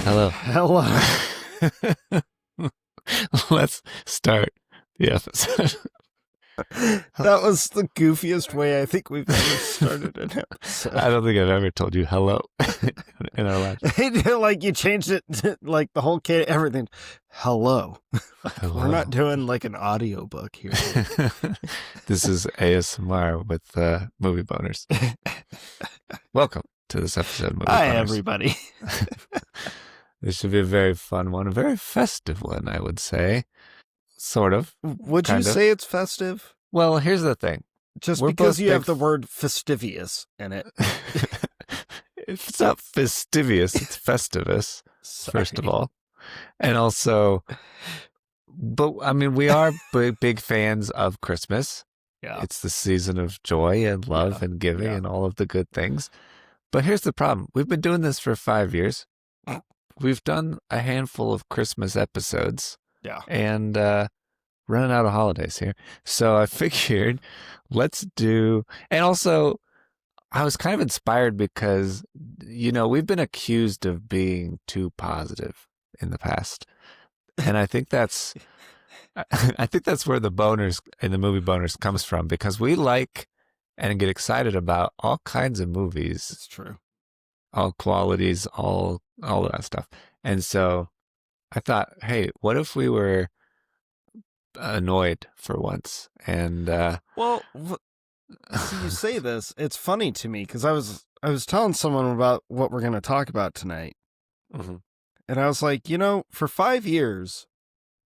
Hello. Hello. Let's start the episode. That was the goofiest way I think we've ever started an episode. I don't think I've ever told you hello in our lives. Like you changed it to, like the whole everything. Hello. Hello. We're not doing like an audiobook here. This is ASMR with movie boners. Welcome to this episode of Movie Hi, Boners. everybody. This should be a very fun one, a very festive one, I would say. Sort of. Would you Kind of. say it's festive? Well, here's the thing. Just We're because both you have big the word Festivus in it. It's not Festivus, it's Festivus, first of Sorry. all. And also, but I mean, we are big fans of Christmas. Yeah. It's the season of joy and love and giving and all of the good things. But here's the problem. We've been doing this for 5 years. We've done a handful of Christmas episodes. Yeah. And running out of holidays here. So I figured let's do, and also I was kind of inspired because, you know, we've been accused of being too positive in the past. And I think that's, I think that's where the boners in the movie boners comes from, because we like and get excited about all kinds of movies, It's true. all qualities, all of that stuff. And so I thought, hey, what if we were annoyed for once? And Well, see, you say this, it's funny to me because I was telling someone about what we're going to talk about tonight. Mhm. And I was like, you know, for 5 years,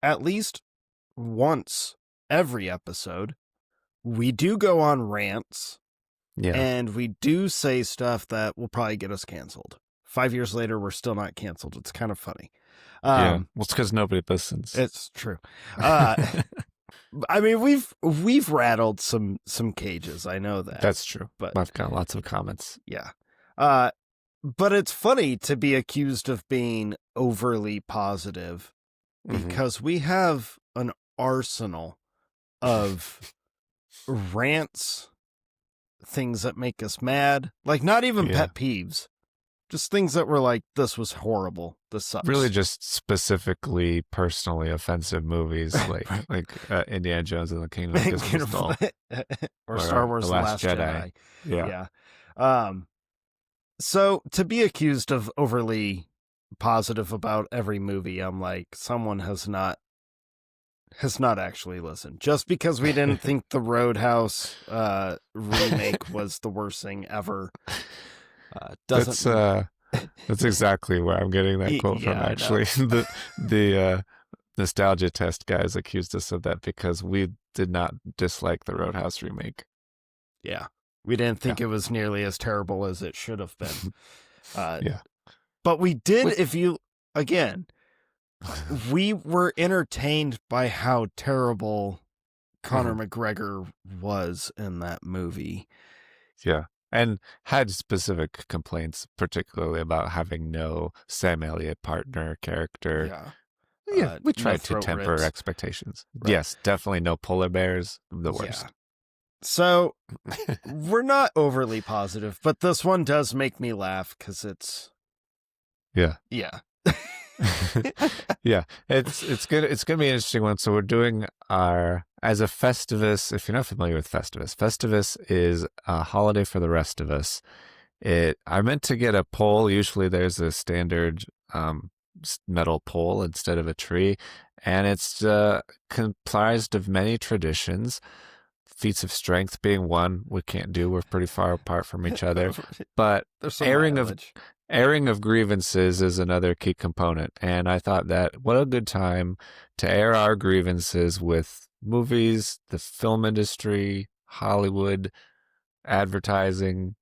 at least once every episode, we do go on rants yeah, and we do say stuff that will probably get us canceled. 5 years later, we're still not canceled. It's kind of funny. yeah. Well, it's because nobody listens. It's true. I mean, we've rattled some cages. I know that. That's true. But I've got lots of comments. yeah. But it's funny to be accused of being overly positive because we have an arsenal of rants, things that make us mad, like not even pet peeves, just things that were like, this was horrible. This sucks. Really just specifically personally offensive movies like Indiana Jones and the Kingdom of Crystal Skull. or Star Wars The Last Jedi. Yeah. So to be accused of overly positive about every movie, I'm like, someone has not actually listened. Just because we didn't think the Roadhouse remake was the worst thing ever doesn't. That's exactly where I'm getting that quote from. Actually, the nostalgia test guys accused us of that because we did not dislike the Roadhouse remake. Yeah. We didn't think it was nearly as terrible as it should have been. But we did, we were entertained by how terrible Conor McGregor was in that movie. Yeah. And had specific complaints, particularly about having no Sam Elliott partner character. Yeah, we tried to temper expectations. Right. Yes, definitely no polar bears, the worst. Yeah. So we're not overly positive, but this one does make me laugh because it's yeah. Yeah, it's good. It's gonna be an interesting one. So we're doing as a Festivus. If you're not familiar with Festivus is a holiday for the rest of us. I meant to get a pole. Usually there's a standard metal pole instead of a tree, and it's comprised of many traditions. Feats of strength being one we can't do. We're pretty far apart from each other. But airing of grievances is another key component. And I thought that what a good time to air our grievances with movies, the film industry, Hollywood, advertising,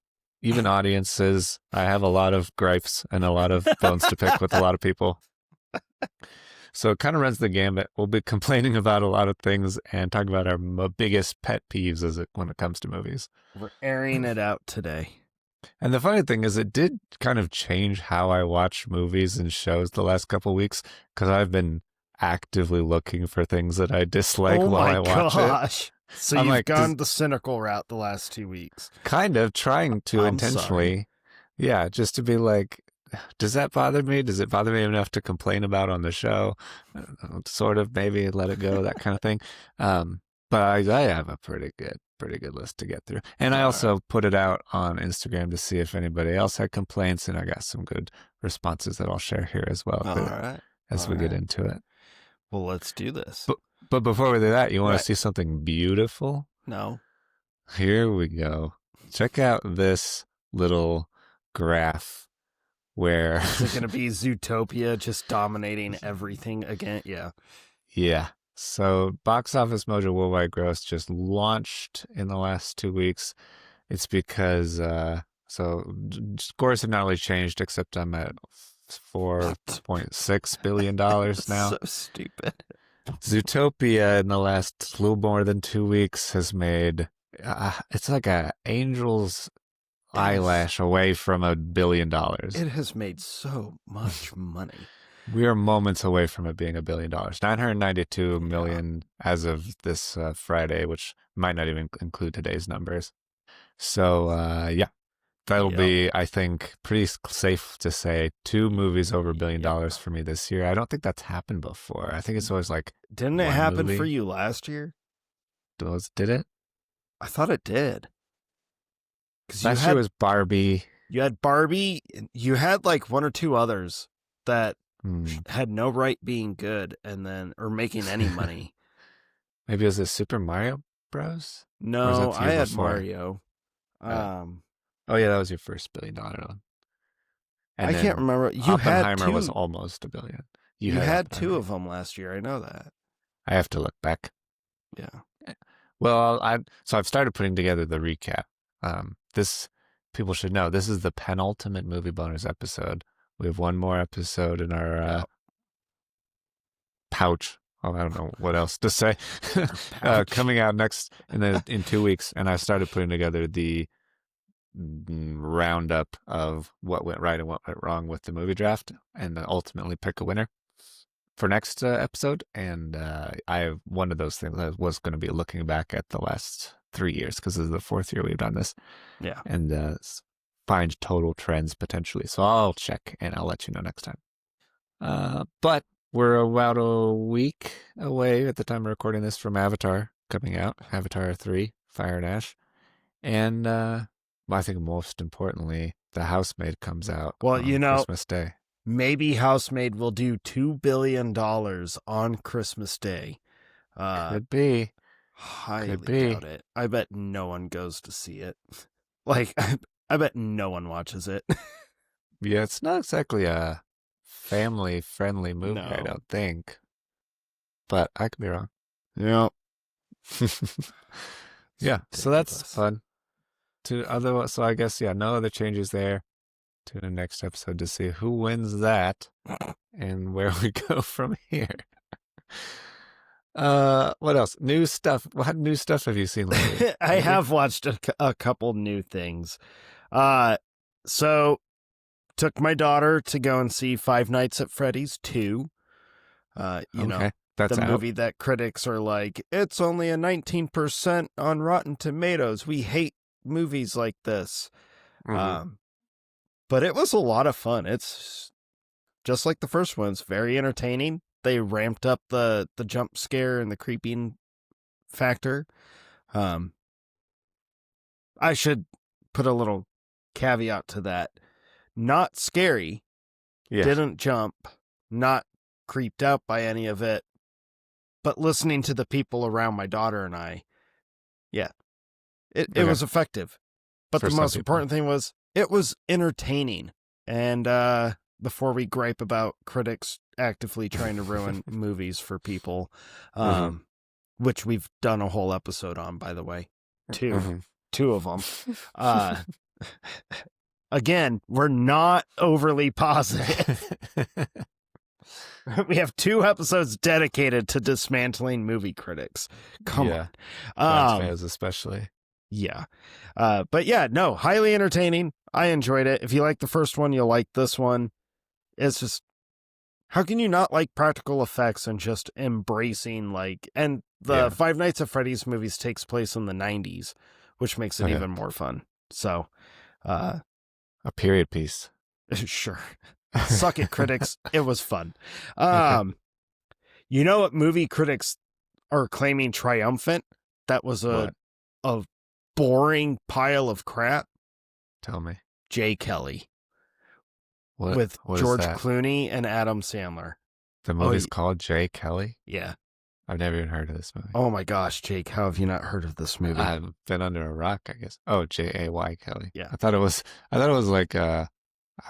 even audiences. I have a lot of gripes and a lot of bones to pick with a lot of people. So it kind of runs the gambit. We'll be complaining about a lot of things and talk about our biggest pet peeves when it comes to movies. We're airing it out today. And the funny thing is, it did kind of change how I watch movies and shows the last couple of weeks, because I've been actively looking for things that I dislike while I watch it. So you've gone the cynical route the last 2 weeks. Kind of trying to intentionally. Sorry. Yeah, just to be like, does that bother me? Does it bother me enough to complain about on the show? Sort of, maybe let it go, that kind of thing. Um, but I have a pretty good list to get through. And I All right. also put it out on Instagram to see if anybody else had complaints, and I got some good responses that I'll share here as well All right. as All we get right. into it. Well, let's do this. But but before we do that, you want to Right. see something beautiful? No. Here we go. Check out this little graph where Is it going to be Zootopia just dominating everything again? Yeah. yeah. So Box Office Mojo Worldwide Gross just launched in the last 2 weeks. It's because scores have not really changed, except I'm at $4.6 billion now. So stupid. Zootopia in the last little more than 2 weeks has made it's like a angel's eyelash away from $1 billion. It has made so much money. We are moments away from it being $1 billion. 992 million as of this Friday, which might not even include today's numbers. So yeah, that'll be, I think, pretty safe to say 2 movies over $1 billion for me this year. I don't think that's happened before. I think it's always like Didn't it happen movie. for you last year? Did it? I thought it did. Last year was Barbie. You had Barbie. You had like one or two others that had no right being good or making any money. Maybe it was this Super Mario Bros? No, I had before? Mario. Oh yeah, that was your first $1 billion one. And I can't remember. You Oppenheimer was almost $1 billion. You had two of them last year. I know that. I have to look back. Yeah. Well, I've started putting together the recap. This people should know. This is the penultimate movie bonus episode. We have one more episode in our pouch. Oh, I don't know what else to say. Coming out next in 2 weeks, and I started putting together the roundup of what went right and what went wrong with the movie draft, and then ultimately pick a winner for next episode. And one of those things I was going to be looking back at the last 3 years, because this is the fourth year we've done this. Yeah. And find total trends potentially. So I'll check and I'll let you know next time. But we're about a week away at the time of recording this from Avatar coming out, Avatar 3, Fire and Ash. And I think most importantly, The Housemaid comes out on Christmas Day. Maybe Housemaid will do $2 billion on Christmas Day. Could be. Highly doubt it. I bet no one goes to see it. Like, I bet no one watches it. Yeah, it's not exactly a family-friendly movie, I don't think. But I could be wrong. Yeah. Yeah, so that's fun. So I guess, no other changes there. To the next episode to see who wins that and where we go from here. What else? New stuff. What new stuff have you seen lately? I have watched a couple new things. So took my daughter to go and see Five Nights at Freddy's 2. That's the movie that critics are like, it's only a 19% on Rotten Tomatoes. We hate movies like this. Mm-hmm. But it was a lot of fun. It's just like the first one. It's very entertaining. They ramped up the jump scare and the creeping factor. I should put a little caveat to that. Not scary. Yeah. Didn't jump. Not creeped out by any of it. But listening to the people around my daughter and I, it was effective. But the most important thing was, it was entertaining. And before we gripe about critics actively trying to ruin movies for people, which we've done a whole episode on, by the way, two of them. Again, we're not overly positive. We have 2 episodes dedicated to dismantling movie critics. Come on. Fans especially. Yeah. But no, highly entertaining. I enjoyed it. If you like the first one, you'll like this one. It's just, how can you not like practical effects and just embracing and the Five Nights at Freddy's movies takes place in the 90s, which makes it even more fun. So, a period piece. Sure. Suck it, critics. It was fun. Okay. You know what movie critics are claiming triumphant? That was What? a boring pile of crap. Tell me. Jay Kelly What? with What is George that? Clooney and Adam Sandler. The Oh, movie's called Jay Kelly. yeah. I've never even heard of this movie. Oh my gosh, Jake, how have you not heard of this movie? I've been under a rock, I guess. Oh, Jay Kelly. Yeah. I thought it was. I thought it was like I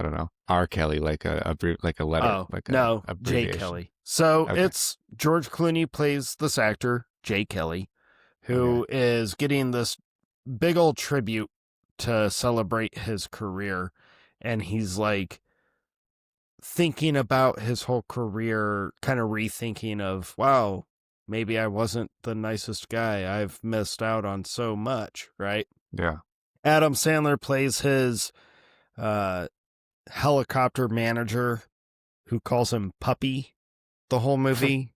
don't know, R Kelly, like like a letter, Oh, like a no, Jay abbreviation. Kelly. So Okay. it's George Clooney plays this actor, Jay Kelly, who is getting this big old tribute to celebrate his career. And he's like thinking about his whole career, kind of rethinking of, wow, maybe I wasn't the nicest guy. I've missed out on so much, right? Yeah. Adam Sandler plays his helicopter manager who calls him Puppy the whole movie,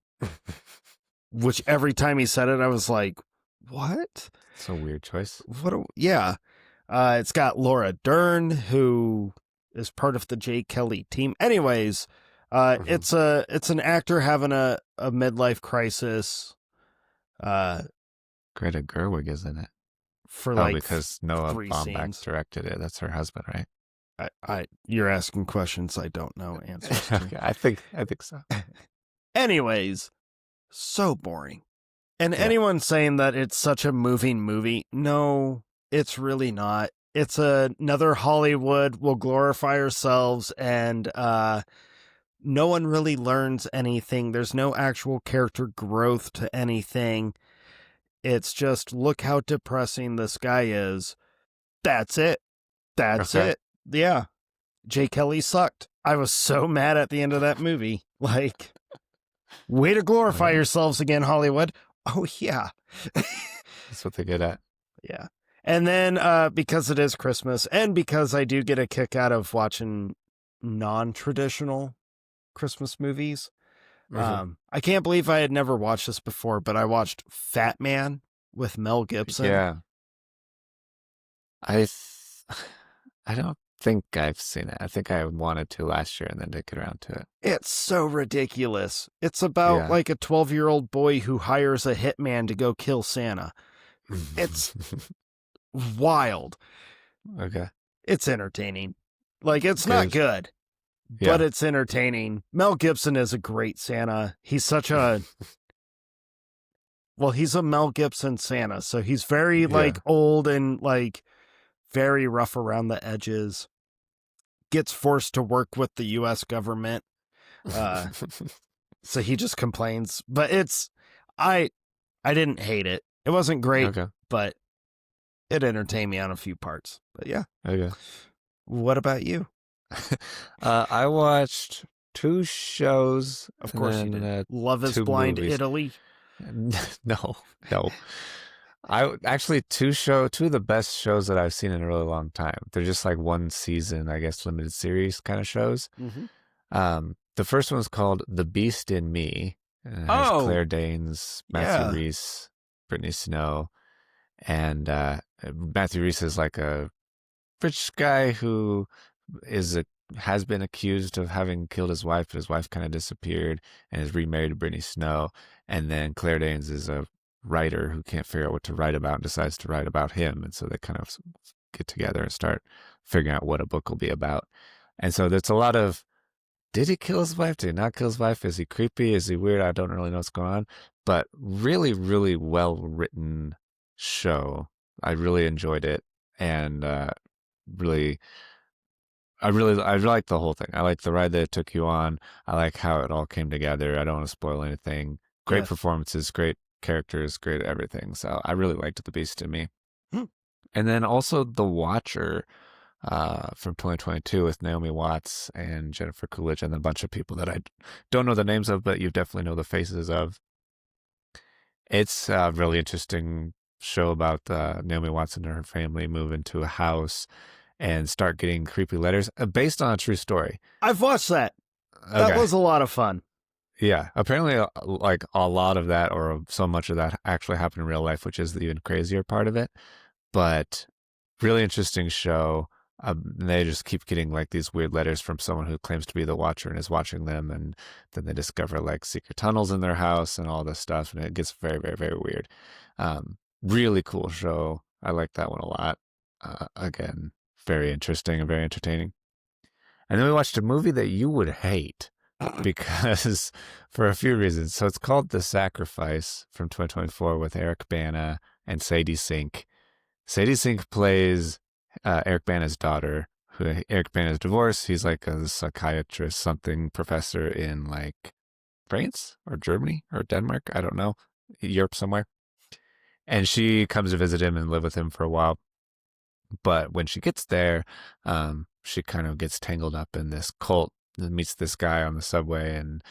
which every time he said it, I was like, what? It's a weird choice. Yeah. It's got Laura Dern, who is part of the Jay Kelly team. Anyways, it's an actor having a midlife crisis. Greta Gerwig is in it. For Oh, like because Noah 3 Baumbach scenes. directed it. That's her husband, right? You're asking questions I don't know answers to. Okay, I think so. Anyways, so boring. And Yeah. anyone saying that it's such a moving movie, no, it's really not. It's another Hollywood. We'll glorify ourselves, and no one really learns anything. There's no actual character growth to anything. It's just, look how depressing this guy is. That's it. That's Okay. it. Yeah. Jay Kelly sucked. I was so mad at the end of that movie. Like, way to glorify Okay. yourselves again, Hollywood. Oh, yeah. That's what they're good at. Yeah. And then because it is Christmas, and because I do get a kick out of watching non-traditional Christmas movies, I can't believe I had never watched this before, but I watched Fat Man with Mel Gibson. Yeah. I don't think I've seen it. I think I wanted to last year and then didn't get around to it. It's so ridiculous. It's about like a 12-year-old boy who hires a hitman to go kill Santa. It's wild. Okay. It's entertaining. Like, it's not good, but it's entertaining. Mel Gibson is a great Santa. He's such a... Well, he's a Mel Gibson Santa, so he's very, like, old and, like, very rough around the edges. Gets forced to work with the U.S. government. So he just complains. But it's... I didn't hate it. It wasn't great, but it entertained me on a few parts. But yeah. Okay. What about you? I watched 2 shows. Of course you did. Love is 2 Blind movies. Italy. No. I actually 2 of the best shows that I've seen in a really long time. They're just like 1 season, I guess, limited series kind of shows. Mm-hmm. The first one's called The Beast in Me. And it has Claire Danes, Matthew Rhys, Brittany Snow, and Matthew Rhys is like a rich guy who has been accused of having killed his wife, but his wife kind of disappeared and is remarried to Brittany Snow. And then Claire Danes is a writer who can't figure out what to write about and decides to write about him. And so they kind of get together and start figuring out what a book will be about. And so there's a lot of, did he kill his wife? Did he not kill his wife? Is he creepy? Is he weird? I don't really know what's going on. But really, really well written show. I really enjoyed it. And I like the whole thing. I like the ride that it took you on. I like how it all came together. I don't want to spoil anything. Great performances, great characters, great everything. So I really liked The Beast in Me. And then also The Watcher from 2022 with Naomi Watts and Jennifer Coolidge and a bunch of people that I don't know the names of, but you definitely know the faces of. It's a really interesting show about Naomi Watts and her family move into a house and start getting creepy letters based on a true story. I've watched that. That was a lot of fun. Yeah. Apparently, like a lot of that or so much of that actually happened in real life, which is the even crazier part of it. But really interesting show. they just keep getting like these weird letters from someone who claims to be the Watcher and is watching them, and then they discover like secret tunnels in their house and all this stuff, and it gets very, very, very weird. Really cool show. I like that one a lot. Again, very interesting and very entertaining. And then we watched a movie that you would hate because for a few reasons. So it's called The Sacrifice from 2024 with Eric Bana and Sadie Sink. Sadie Sink plays Eric Bana's daughter, who Eric Bana's divorced. He's like a psychiatrist, something professor in like France or Germany or Denmark. I don't know, Europe somewhere. And she comes to visit him and live with him for a while. But when she gets there, she kind of gets tangled up in this cult and meets this guy on the subway, and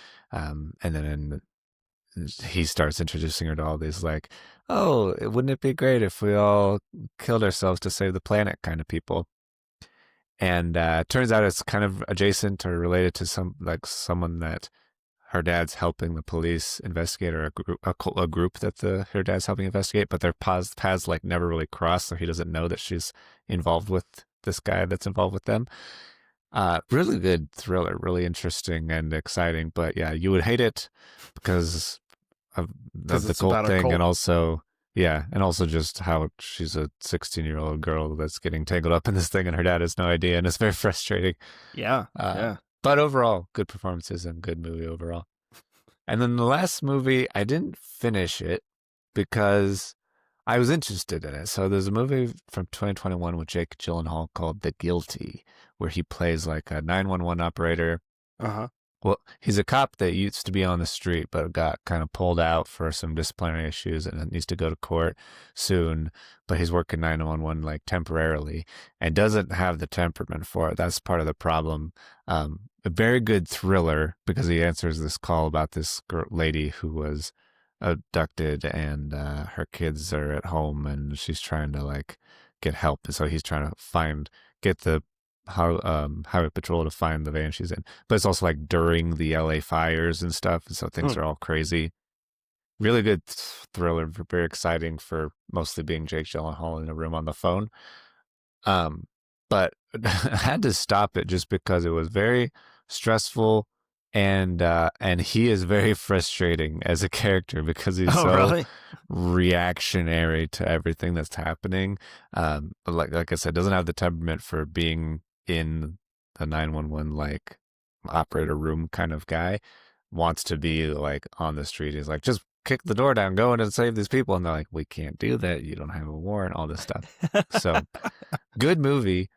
then he starts introducing her to all these like, oh, wouldn't it be great if we all killed ourselves to save the planet kind of people. And it turns out it's kind of adjacent or related to someone that her dad's helping the police investigate, or a group that her dad's helping investigate, but their paths like never really cross, so he doesn't know that she's involved with this guy that's involved with them. Really good thriller, really interesting and exciting. But yeah, you would hate it because of the cult thing, and also just how she's a 16-year-old girl that's getting tangled up in this thing, and her dad has no idea, and it's very frustrating. Yeah. But overall, good performances and good movie overall. And then the last movie, I didn't finish it because I was interested in it. So there's a movie from 2021 with Jake Gyllenhaal called The Guilty, where he plays like a 911 operator. Uh-huh. Well, he's a cop that used to be on the street, but got kind of pulled out for some disciplinary issues and needs to go to court soon. But he's working 911 like temporarily and doesn't have the temperament for it. That's part of the problem. A very good thriller because he answers this call about this lady who was abducted, and her kids are at home, and she's trying to like get help. So he's trying to get the highway patrol to find the van she's in. But it's also like during the LA fires and stuff, and so things are all crazy. Really good thriller, very exciting for mostly being Jake Gyllenhaal in a room on the phone. But I had to stop it just because it was very stressful, and he is very frustrating as a character because he's really reactionary to everything that's happening. But like I said, doesn't have the temperament for being in the 911 like operator room kind of guy. Wants to be like on the street. He's like, just kick the door down, go in and save these people. And they're like, we can't do that. You don't have a warrant, all this stuff. So good movie,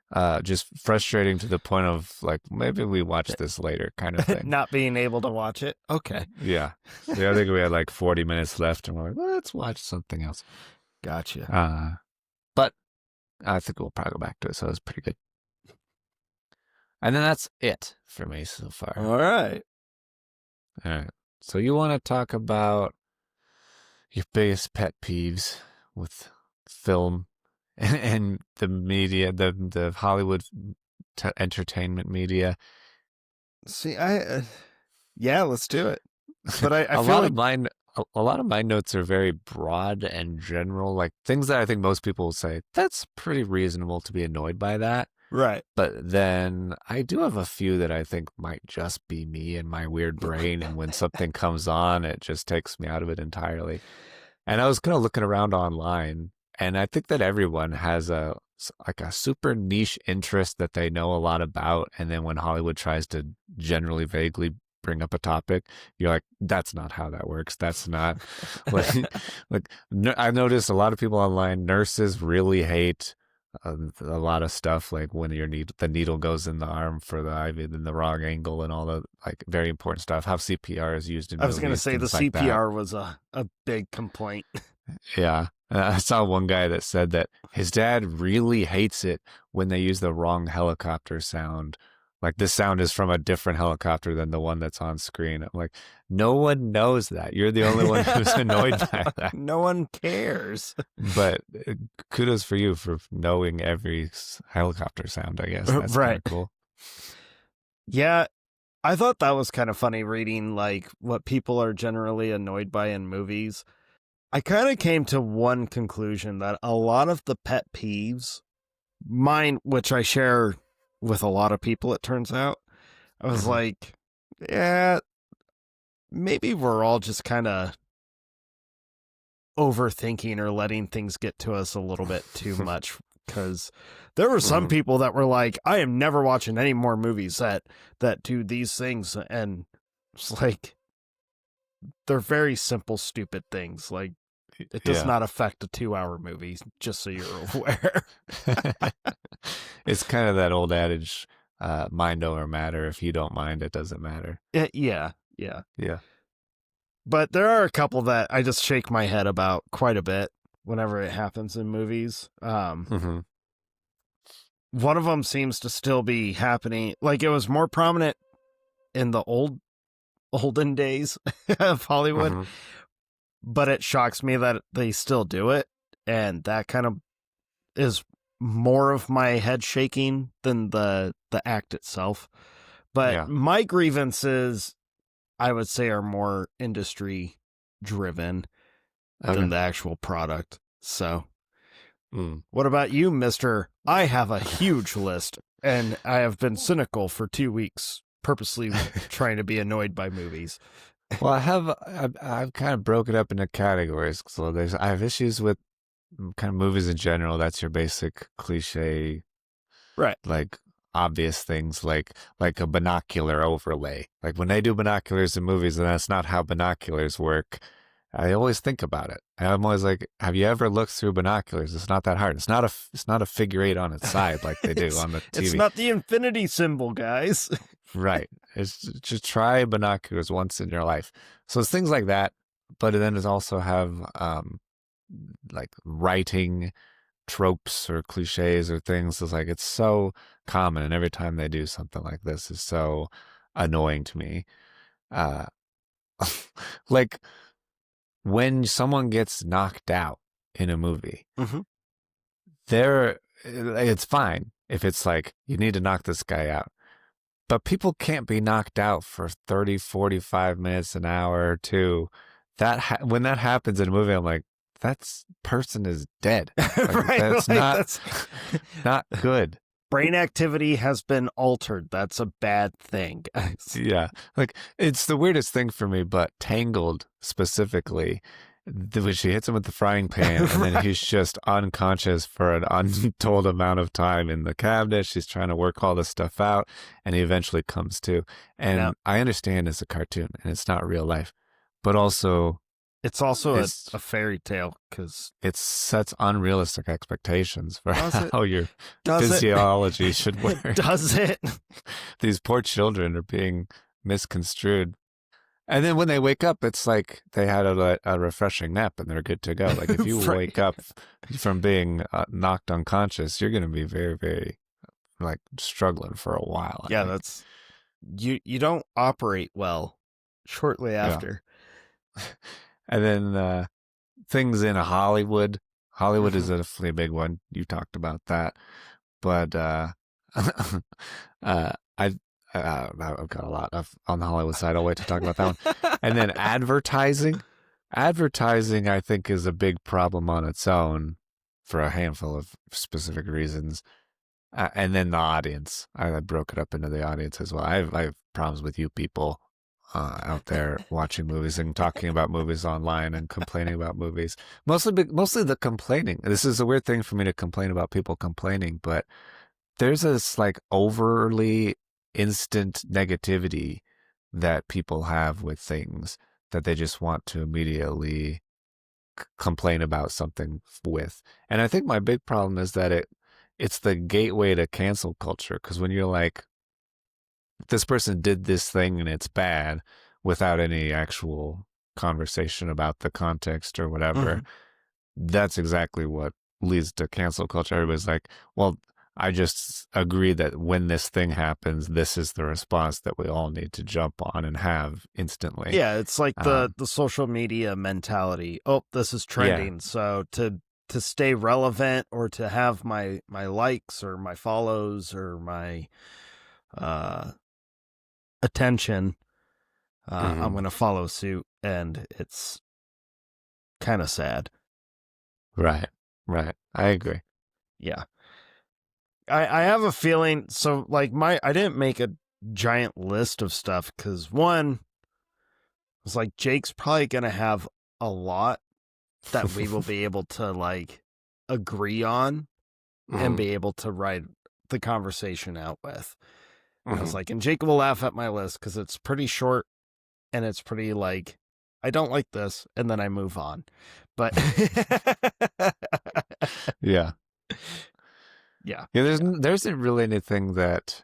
just frustrating to the point of like, maybe we watch this later kind of thing. Not being able to watch it. Okay. Yeah. I think we had like 40 minutes left, and we're like, let's watch something else. Gotcha. But I think we'll probably go back to it. So it was pretty good. And then that's it for me so far. All right. So you want to talk about your biggest pet peeves with film and the media, the Hollywood entertainment media? See, yeah, let's do it. But I a feel lot like of mine. A lot of my notes are very broad and general, like things that I think most people will say, that's pretty reasonable to be annoyed by that. Right. But then I do have a few that I think might just be me and my weird brain. And when something comes on, it just takes me out of it entirely. And I was kind of looking around online, and I think that everyone has a super niche interest that they know a lot about. And then when Hollywood tries to generally vaguely bring up a topic, you're like, that's not how that works. That's not like I noticed a lot of people online, nurses really hate a lot of stuff, like when the needle goes in the arm for the IV in the wrong angle, and all the like very important stuff, how CPR is used in movies. I was going to say the CPR was a big complaint. Yeah. I saw one guy that said that his dad really hates it when they use the wrong helicopter sound. Like, this sound is from a different helicopter than the one that's on screen. I'm like, no one knows that. You're the only one who's annoyed by that. No one cares. But kudos for you for knowing every helicopter sound, I guess. That's right. Kind of cool. Yeah, I thought that was kind of funny reading like what people are generally annoyed by in movies. I kind of came to one conclusion, that a lot of the pet peeves mine, which I share with a lot of people, it turns out, I was Hmm. like, yeah, maybe we're all just kind of overthinking or letting things get to us a little bit too much. Because there were some Hmm. people that were like, I am never watching any more movies that do these things. And it's like, they're very simple, stupid things. Like, it does Yeah. not affect a 2-hour movie, just so you're aware. It's kind of that old adage, mind over matter. If you don't mind, it doesn't matter. Yeah, yeah. Yeah. But there are a couple that I just shake my head about quite a bit whenever it happens in movies. Hmm. One of them seems to still be happening. Like, it was more prominent in the olden days of Hollywood, Hmm. but it shocks me that they still do it, and that kind of is more of my head shaking than the act itself. But Yeah. my grievances, I would say, are more industry driven than Okay. the actual product. So, Mm. what about you, Mister? I have a huge list, and I have been cynical for 2 weeks, purposely trying to be annoyed by movies. Well, I've kind of broken up into categories. So I have issues with kind of movies in general. That's your basic cliche, Right. like obvious things, like a binocular overlay. Like when they do binoculars in movies, and that's not how binoculars work. I always think about it. I'm always like, have you ever looked through binoculars? It's not that hard. It's not a figure eight on its side like they do on the It's TV. not the infinity symbol, guys. Right. It's just try binoculars once in your life. So it's things like that, but then it's also have like writing tropes or cliches or things. It's like it's so common, and every time they do something like this is so annoying to me. Uh, like when someone gets knocked out in a movie, Mm-hmm. there it's fine if it's like you need to knock this guy out. But people can't be knocked out for 30, 45 minutes, an hour or two. When that happens in a movie, I'm like, that person is dead. Like Right. that's Like, not that's not good. brain activity has been altered. That's a bad thing, guys. Yeah. Like it's the weirdest thing for me, but Tangled specifically, when she hits him with the frying pan and then Right. he's just unconscious for an untold amount of time in the cabinet. She's trying to work all this stuff out and he eventually comes to. Now, And I understand it's a cartoon and it's not real life, but also it's also it's a fairy tale because it sets unrealistic expectations for does it? how your Does it? physiology should work. Does it? These poor children are being misconstrued. And then when they wake up, it's like they had a refreshing nap and they're good to go. Like if you Right. wake up from being knocked unconscious, you're going to be very, very like struggling for a while, I Yeah, think. that's you don't operate well shortly Yeah. after. And then things in Hollywood. Hollywood is Mhm. definitely a big one. You talked about that. But uh, I I've got a lot of on the Hollywood side. I'll wait to talk about that one. And then advertising. Advertising, I think, is a big problem on its own for a handful of specific reasons. And then the audience. I broke it up into the audience as well. I have problems with you people out there watching movies and talking about movies online and complaining about movies. Mostly the complaining. This is a weird thing for me to complain about people complaining, but there's this like overly instant negativity that people have with things that they just want to immediately complain about something with. And I think my big problem is that it's the gateway to cancel culture because when you're like this person did this thing and it's bad without any actual conversation about the context or whatever, Mhm. that's exactly what leads to cancel culture. Everybody's like, well, I just agree that when this thing happens, this is the response that we all need to jump on and have instantly. Yeah, it's like the Um, the social media mentality. Oh, this is yeah. trending, so to stay relevant or to have my likes or my follows or my uh attention, I'm Hmm. going to follow suit, and it's kind of sad. Right. Right. I agree. Yeah. I have a feeling. So like I didn't make a giant list of stuff because one was like Jake's probably gonna have a lot that we will be able to like agree on and be able to ride the conversation out with. I was like, and Jake will laugh at my list because it's pretty short and it's pretty like, I don't like this, and then I move on. But Yeah. yeah, Yeah, there isn't really anything that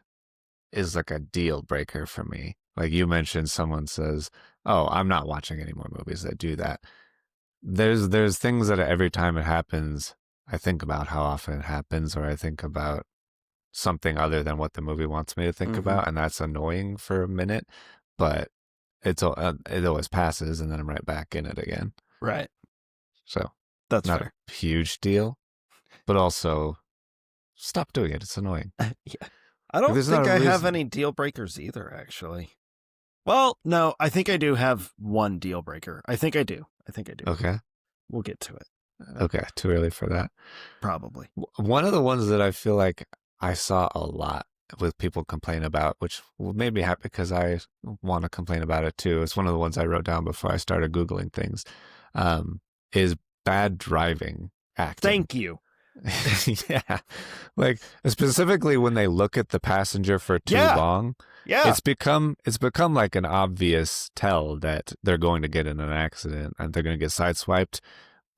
is like a deal breaker for me. Like you mentioned, someone says, "Oh, I'm not watching any more movies that do that." There's things that every time it happens, I think about how often it happens, or I think about something other than what the movie wants me to think about, and that's annoying for a minute, but it always passes, and then I'm right back in it again. right. So That's not fair. a huge deal, but also stop doing it. It's annoying. Yeah. I don't There's not think a I have reason. any deal breakers either, actually. Well, no, I think I do have one deal breaker. I think I do. Okay. We'll get to it. Okay. Too early for that. Probably. One of the ones that I feel like I saw a lot with people complain about, which made me happy because I want to complain about it too. It's one of the ones I wrote down before I started Googling things, is bad driving acting. Thank you. Yeah. Like specifically when they look at the passenger for too long, Yeah. it's become like an obvious tell that they're going to get in an accident and they're going to get sideswiped.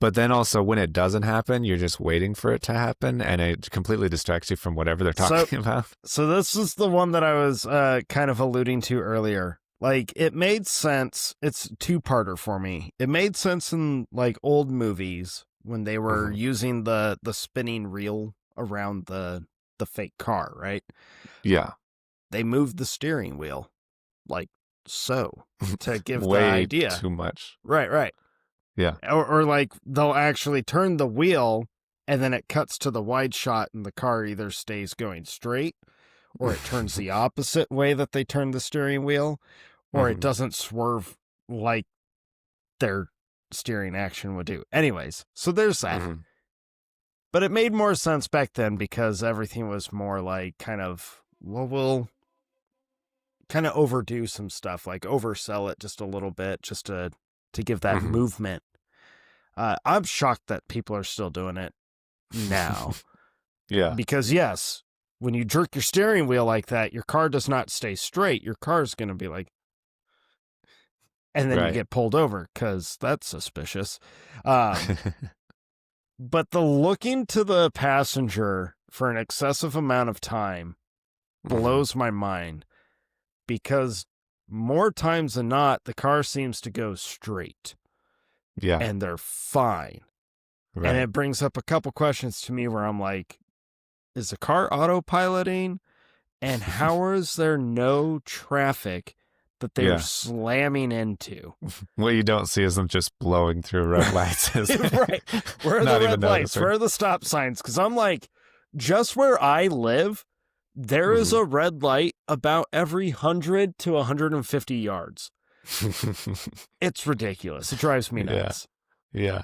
But then also when it doesn't happen, you're just waiting for it to happen and it completely distracts you from whatever they're talking about. So this is the one that I was kind of alluding to earlier. Like it made sense. It's two-parter for me. It made sense in like old movies when they were using the spinning reel around the fake car, right? Yeah. They moved the steering wheel like so to give the Way idea. too much. Right. Yeah. Or like they'll actually turn the wheel and then it cuts to the wide shot and the car either stays going straight or it turns the opposite way that they turn the steering wheel, or it doesn't swerve like their steering action would do. Anyways, so there's that. But it made more sense back then because everything was more like kind of, well, we'll kind of overdo some stuff, like oversell it just a little bit just to give that movement. I'm shocked that people are still doing it now. Yeah. Because yes, when you jerk your steering wheel like that, your car does not stay straight. Your car's going to be like, and then you get pulled over because that's suspicious. But the looking to the passenger for an excessive amount of time blows my mind because more times than not, the car seems to go straight. Yeah. And they're fine. Right. And it brings up a couple questions to me where I'm like, is the car autopiloting? And how is there no traffic that they're slamming into? What you don't see is them just blowing through red lights. Right. Where are the red lights? Where are the stop signs? Because I'm like, just where I live, there is a red light about every 100 to 150 yards. It's ridiculous. It drives me nuts. Yeah.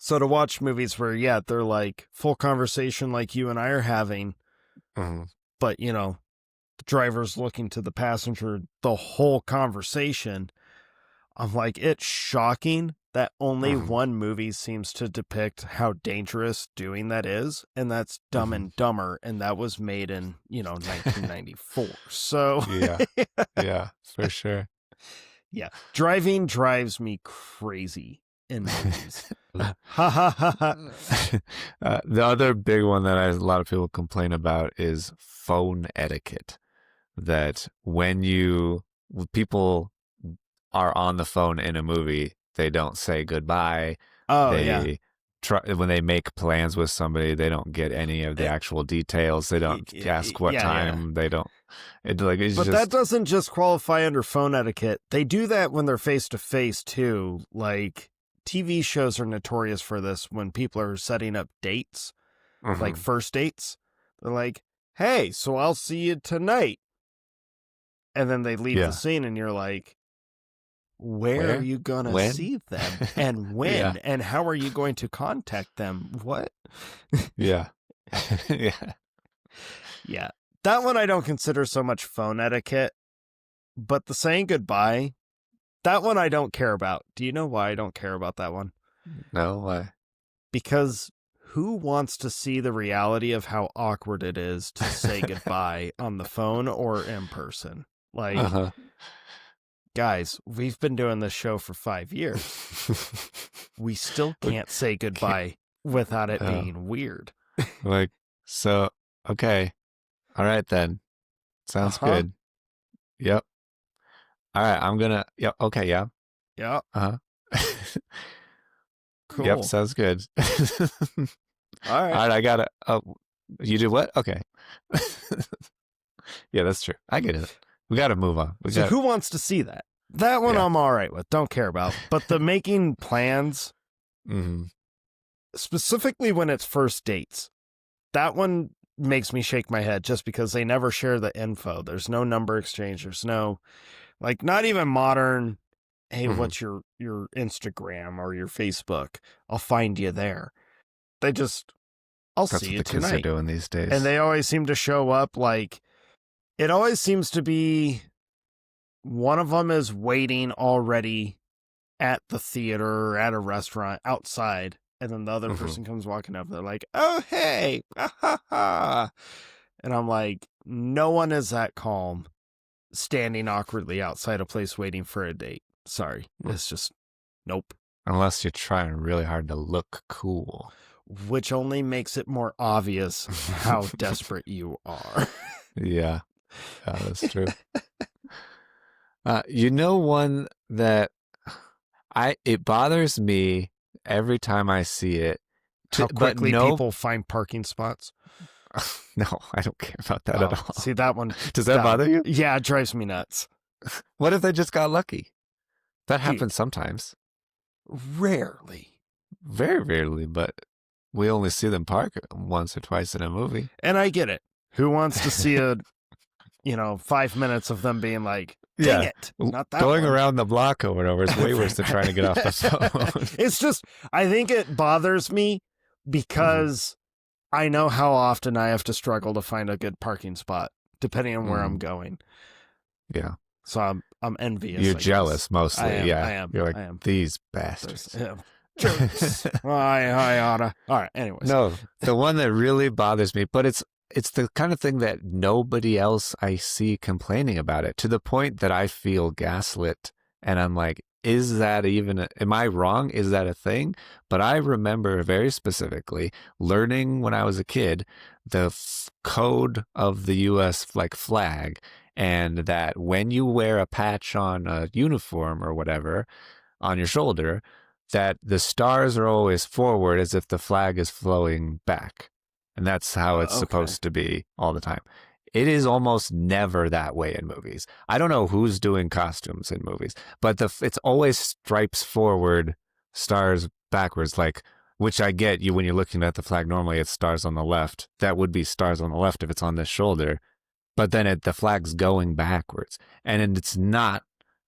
So to watch movies where, they're like full conversation like you and I are having, but, the driver's looking to the passenger the whole conversation, I'm like, it's shocking that only one movie seems to depict how dangerous doing that is, and that's Dumb and Dumber, and that was made in, 1994. So yeah, for sure. Yeah, driving drives me crazy in movies. Ha ha ha ha. The other big one that a lot of people complain about is phone etiquette. That when people are on the phone in a movie, they don't say goodbye. When they make plans with somebody, they don't get any of the actual details. They don't ask what time. They don't. That doesn't just qualify under phone etiquette. They do that when they're face to face too. Like TV shows are notorious for this when people are setting up dates, like first dates. They're like, "Hey, so I'll see you tonight," and then they leave the scene, and you're like, Where are you gonna see them, and when, and how are you going to contact them? What? Yeah. Yeah. Yeah. That one I don't consider so much phone etiquette, but the saying goodbye, that one I don't care about. Do you know why I don't care about that one? No, why? Because who wants to see the reality of how awkward it is to say goodbye on the phone or in person? Like, Uh-huh. guys, we've been doing this show for 5 years. We still can't say goodbye without it being weird. Like, so, okay. All right, then. Sounds good. Yep. All right, I'm gonna, yep, okay, yeah. Yeah. Uh-huh. Yep, Cool. sounds good. All right. All right, I got it. Oh, you did what? Okay. Yeah, that's true. I get it. We got to move on. So who wants to see that? That one Yeah. I'm all right with. Don't care about. But the making plans, specifically when it's first dates, that one makes me shake my head just because they never share the info. There's no number exchange. There's no, like, not even modern, hey, what's your Instagram or your Facebook? I'll find you there. They just, I'll That's see what you the kids tonight. are doing these days. And they always seem to show up like, it always seems to be one of them is waiting already at the theater or at a restaurant outside. And then the other person comes walking up. They're like, oh, hey. Ah, ha, ha. And I'm like, no one is that calm standing awkwardly outside a place waiting for a date. Sorry. It's just, nope. Unless you're trying really hard to look cool. Which only makes it more obvious how desperate you are. Yeah, that's true. You know, one that it bothers me every time I see it. How quickly people find parking spots. No, I don't care about that at all. See, that one. Does that bother you? Yeah, it drives me nuts. What if they just got lucky? That happens sometimes. Rarely. Very rarely, but we only see them park once or twice in a movie. And I get it. Who wants to see 5 minutes of them being like, dang it, not that going one. around the block over and over is way worse than trying to get off the phone. It's just, I think it bothers me because I know how often I have to struggle to find a good parking spot, depending on where I'm going. Yeah. So I'm envious. You're jealous mostly. I am, yeah. I am. You're like, I am. these bastards. Jerks. I oughta. All right. Anyways. No, the one that really bothers me, but it's the kind of thing that nobody else I see complaining about it, to the point that I feel gaslit, and I'm like, is that even am I wrong? Is that a thing? But I remember very specifically learning when I was a kid the code of the U.S. flag, and that when you wear a patch on a uniform or whatever on your shoulder, that the stars are always forward as if the flag is flowing back. And that's how it's supposed to be all the time. It is almost never that way in movies. I don't know who's doing costumes in movies, but it's always stripes forward, stars backwards, which I get you when you're looking at the flag. Normally it's stars on the left. That would be stars on the left if it's on this shoulder. But then the flag's going backwards. And it's not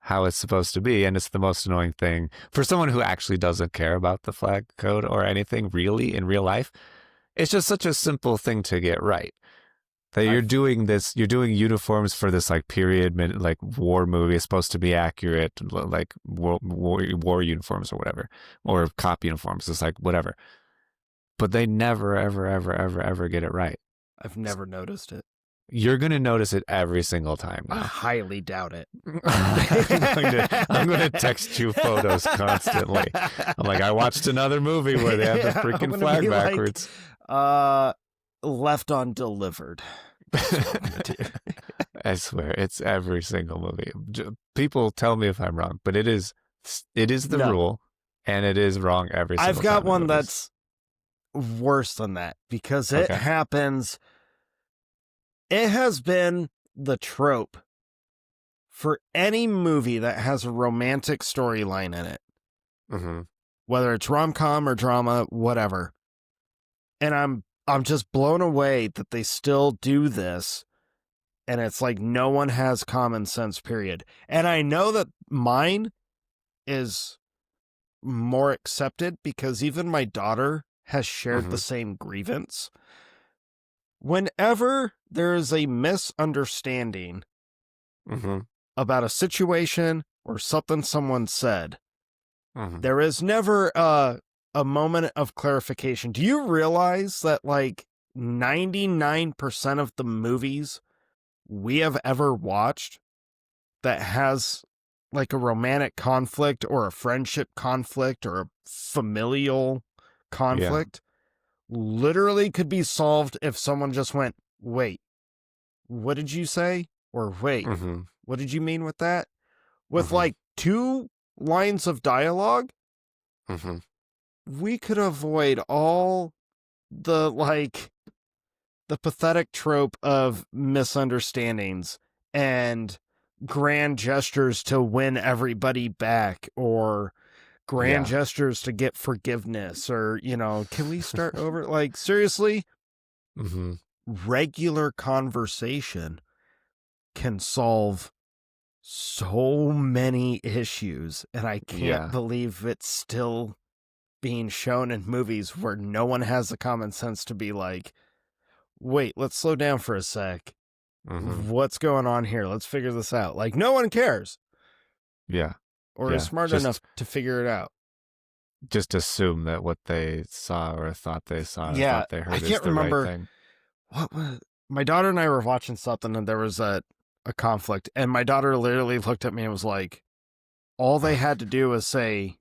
how it's supposed to be, and it's the most annoying thing for someone who actually doesn't care about the flag code or anything really in real life. It's just such a simple thing to get right. That you're doing uniforms for this period war movie. It's supposed to be accurate, like war uniforms or whatever, or cop uniforms. It's whatever, but they never ever get it right. I've never noticed it. You're going to notice it every single time now. I highly doubt it. I'm going to text you photos constantly. I'm like, I watched another movie where they had the freaking flag backwards. Left undelivered. I swear, it's every single movie. People tell me if I'm wrong, but it is the rule, and it is wrong every single time. I've got one that's worse than that, because it happens. It has been the trope for any movie that has a romantic storyline in it, whether it's rom-com or drama, whatever. And I'm just blown away that they still do this, and it's like no one has common sense, period. And I know that mine is more accepted because even my daughter has shared the same grievance. whenever there is a misunderstanding Mm-hmm. about a situation or something someone said, Mm-hmm. there is never a moment of clarification. Do you realize that like 99% of the movies we have ever watched that has like a romantic conflict or a friendship conflict or a familial Yeah. conflict literally could be solved if someone just went, wait, what did you say? Or wait, Mm-hmm. what did you mean with that? With Mm-hmm. like 2 lines of dialogue, Mm-hmm. we could avoid all the like the pathetic trope of misunderstandings and grand gestures to win everybody back or grand Yeah. gestures to get forgiveness or, can we start over? Like, seriously, Mm-hmm. regular conversation can solve so many issues. And I can't Yeah. believe it's still being shown in movies where no one has the common sense to be like, wait, let's slow down for a sec. Mm-hmm. What's going on here? Let's figure this out. Like, no one cares Yeah. or is Yeah. smart enough to figure it out. Just assume that what they saw or thought they saw or Yeah, thought they I heard is can't the right remember thing. what was. My daughter and I were watching something and there was a conflict, and my daughter literally looked at me and was like, all they had to do was say,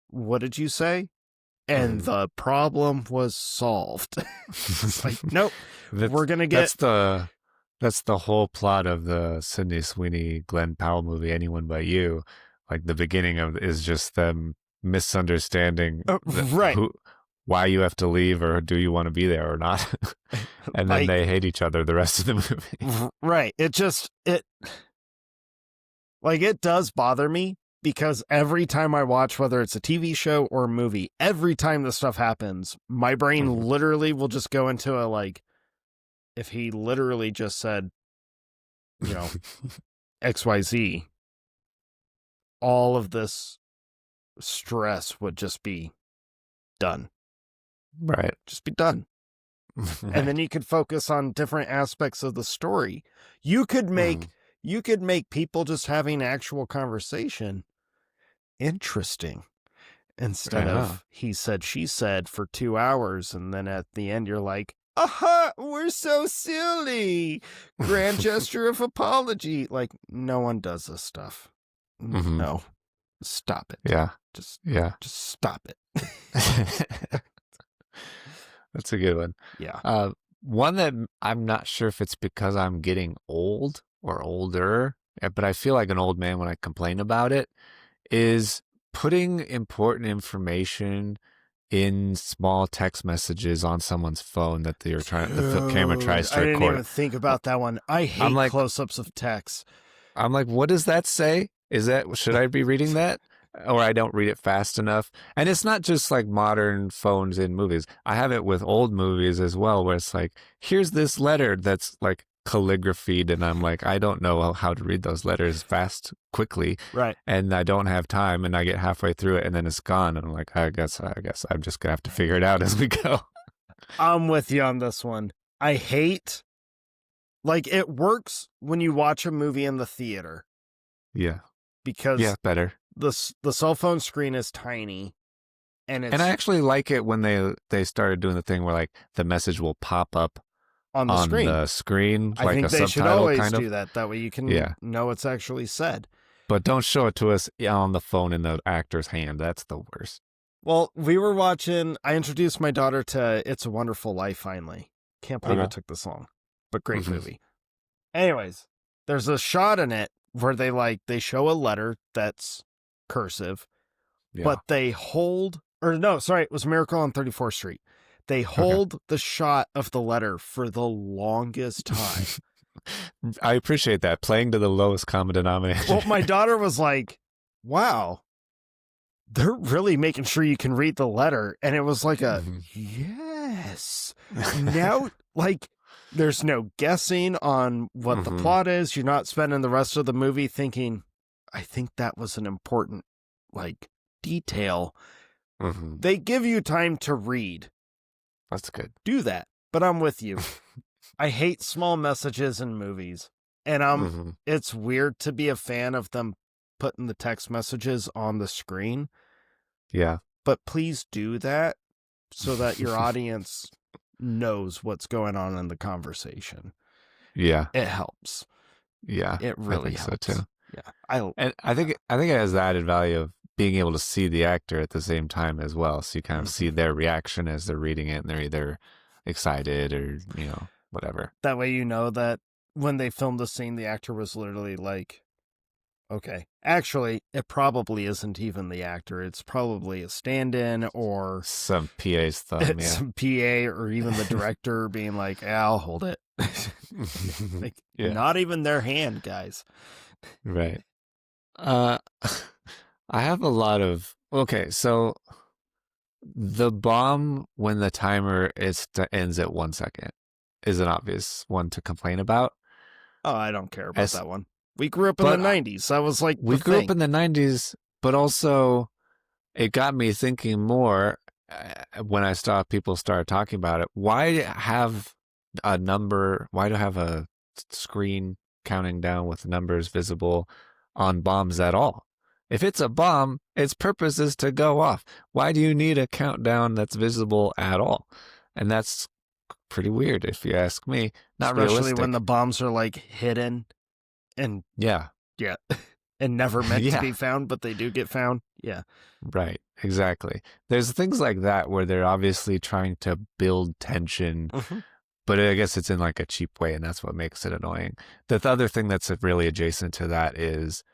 what did you say? And the problem was solved. It's like, nope, we're going to get. That's the whole plot of the Sydney Sweeney Glenn Powell movie, Anyone But You. Like the beginning of is just them misunderstanding Right. why you have to leave or do you want to be there or not. And then Like, they hate each other the rest of the movie. right. It does bother me because every time I watch, whether it's a TV show or a movie, every time this stuff happens, my brain literally will just go into a like, if he literally just said, XYZ, all of this stress would just be done. Right. Just be done. Right. And then you could focus on different aspects of the story. You could make people just having actual conversation interesting instead of he said, she said for 2 hours. And then at the end, you're like, aha, we're so silly. Grand gesture of apology. Like, no one does this stuff. No, stop it. Yeah. Just stop it. That's a good one. Yeah. One that I'm not sure if it's because I'm getting old or older, but I feel like an old man when I complain about it, is putting important information in small text messages on someone's phone that the camera tries to I record. didn't even think about that one. I hate like, close-ups of text. I'm like, what does that say? Should I be reading that? Or I don't read it fast enough. And it's not just like modern phones in movies. I have it with old movies as well, where it's like, here's this letter that's like calligraphied, and I'm like, I don't know how to read those letters quickly. Right. And I don't have time, and I get halfway through it and then it's gone. And I'm like, I guess I'm just gonna have to figure it out as we go. I'm with you on this one. I hate, like, it works when you watch a movie in the theater. Yeah. Because better. The cell phone screen is tiny, and I actually like it when they started doing the thing where like the message will pop up on the screen. Like I think a they subtitle should always kind of. do that. That way you can know what's actually said. But don't show it to us on the phone in the actor's hand. That's the worst. Well, we were watching. I introduced my daughter to "It's a Wonderful Life." Finally, can't believe it took this long, but great movie. Anyways, there's a shot in it where they show a letter that's cursive, but they hold, or no, sorry, it was Miracle on 34th Street. They hold the shot of the letter for the longest time. I appreciate that, playing to the lowest common denominator. Well, my daughter was like, wow, they're really making sure you can read the letter. And it was like yes. Now, like, there's no guessing on what the plot is. You're not spending the rest of the movie thinking, I think that was an important, like, detail. They give you time to read. That's good. Do that. But I'm with you. I hate small messages in movies. And it's weird to be a fan of them putting the text messages on the screen. Yeah. But please do that so that your audience knows what's going on in the conversation. Yeah. It helps. Yeah. It really helps. So too. Yeah. I think it has the added value of being able to see the actor at the same time as well. So you kind of see their reaction as they're reading it, and they're either excited or, whatever. That way you know that when they filmed the scene, the actor was literally like, okay, actually, it probably isn't even the actor. It's probably a stand-in or some PA's thumb, some PA or even the director being like, I'll hold it. Not even their hand, guys. Right. I have a lot of, okay, so the bomb when the timer ends at 1 second is an obvious one to complain about. Oh, I don't care about that one. We grew up in the 90s. That was like we grew up in the 90s, but also it got me thinking more when I saw people start talking about it. Why have a number? Why do I have a screen counting down with numbers visible on bombs at all? If it's a bomb, its purpose is to go off. Why do you need a countdown that's visible at all? And that's pretty weird, if you ask me. Not Especially realistic. when the bombs are like hidden and yeah, and never meant to be found, but they do get found. Yeah, right, exactly. There's things like that where they're obviously trying to build tension, but I guess it's in like a cheap way, and that's what makes it annoying. The other thing that's really adjacent to that is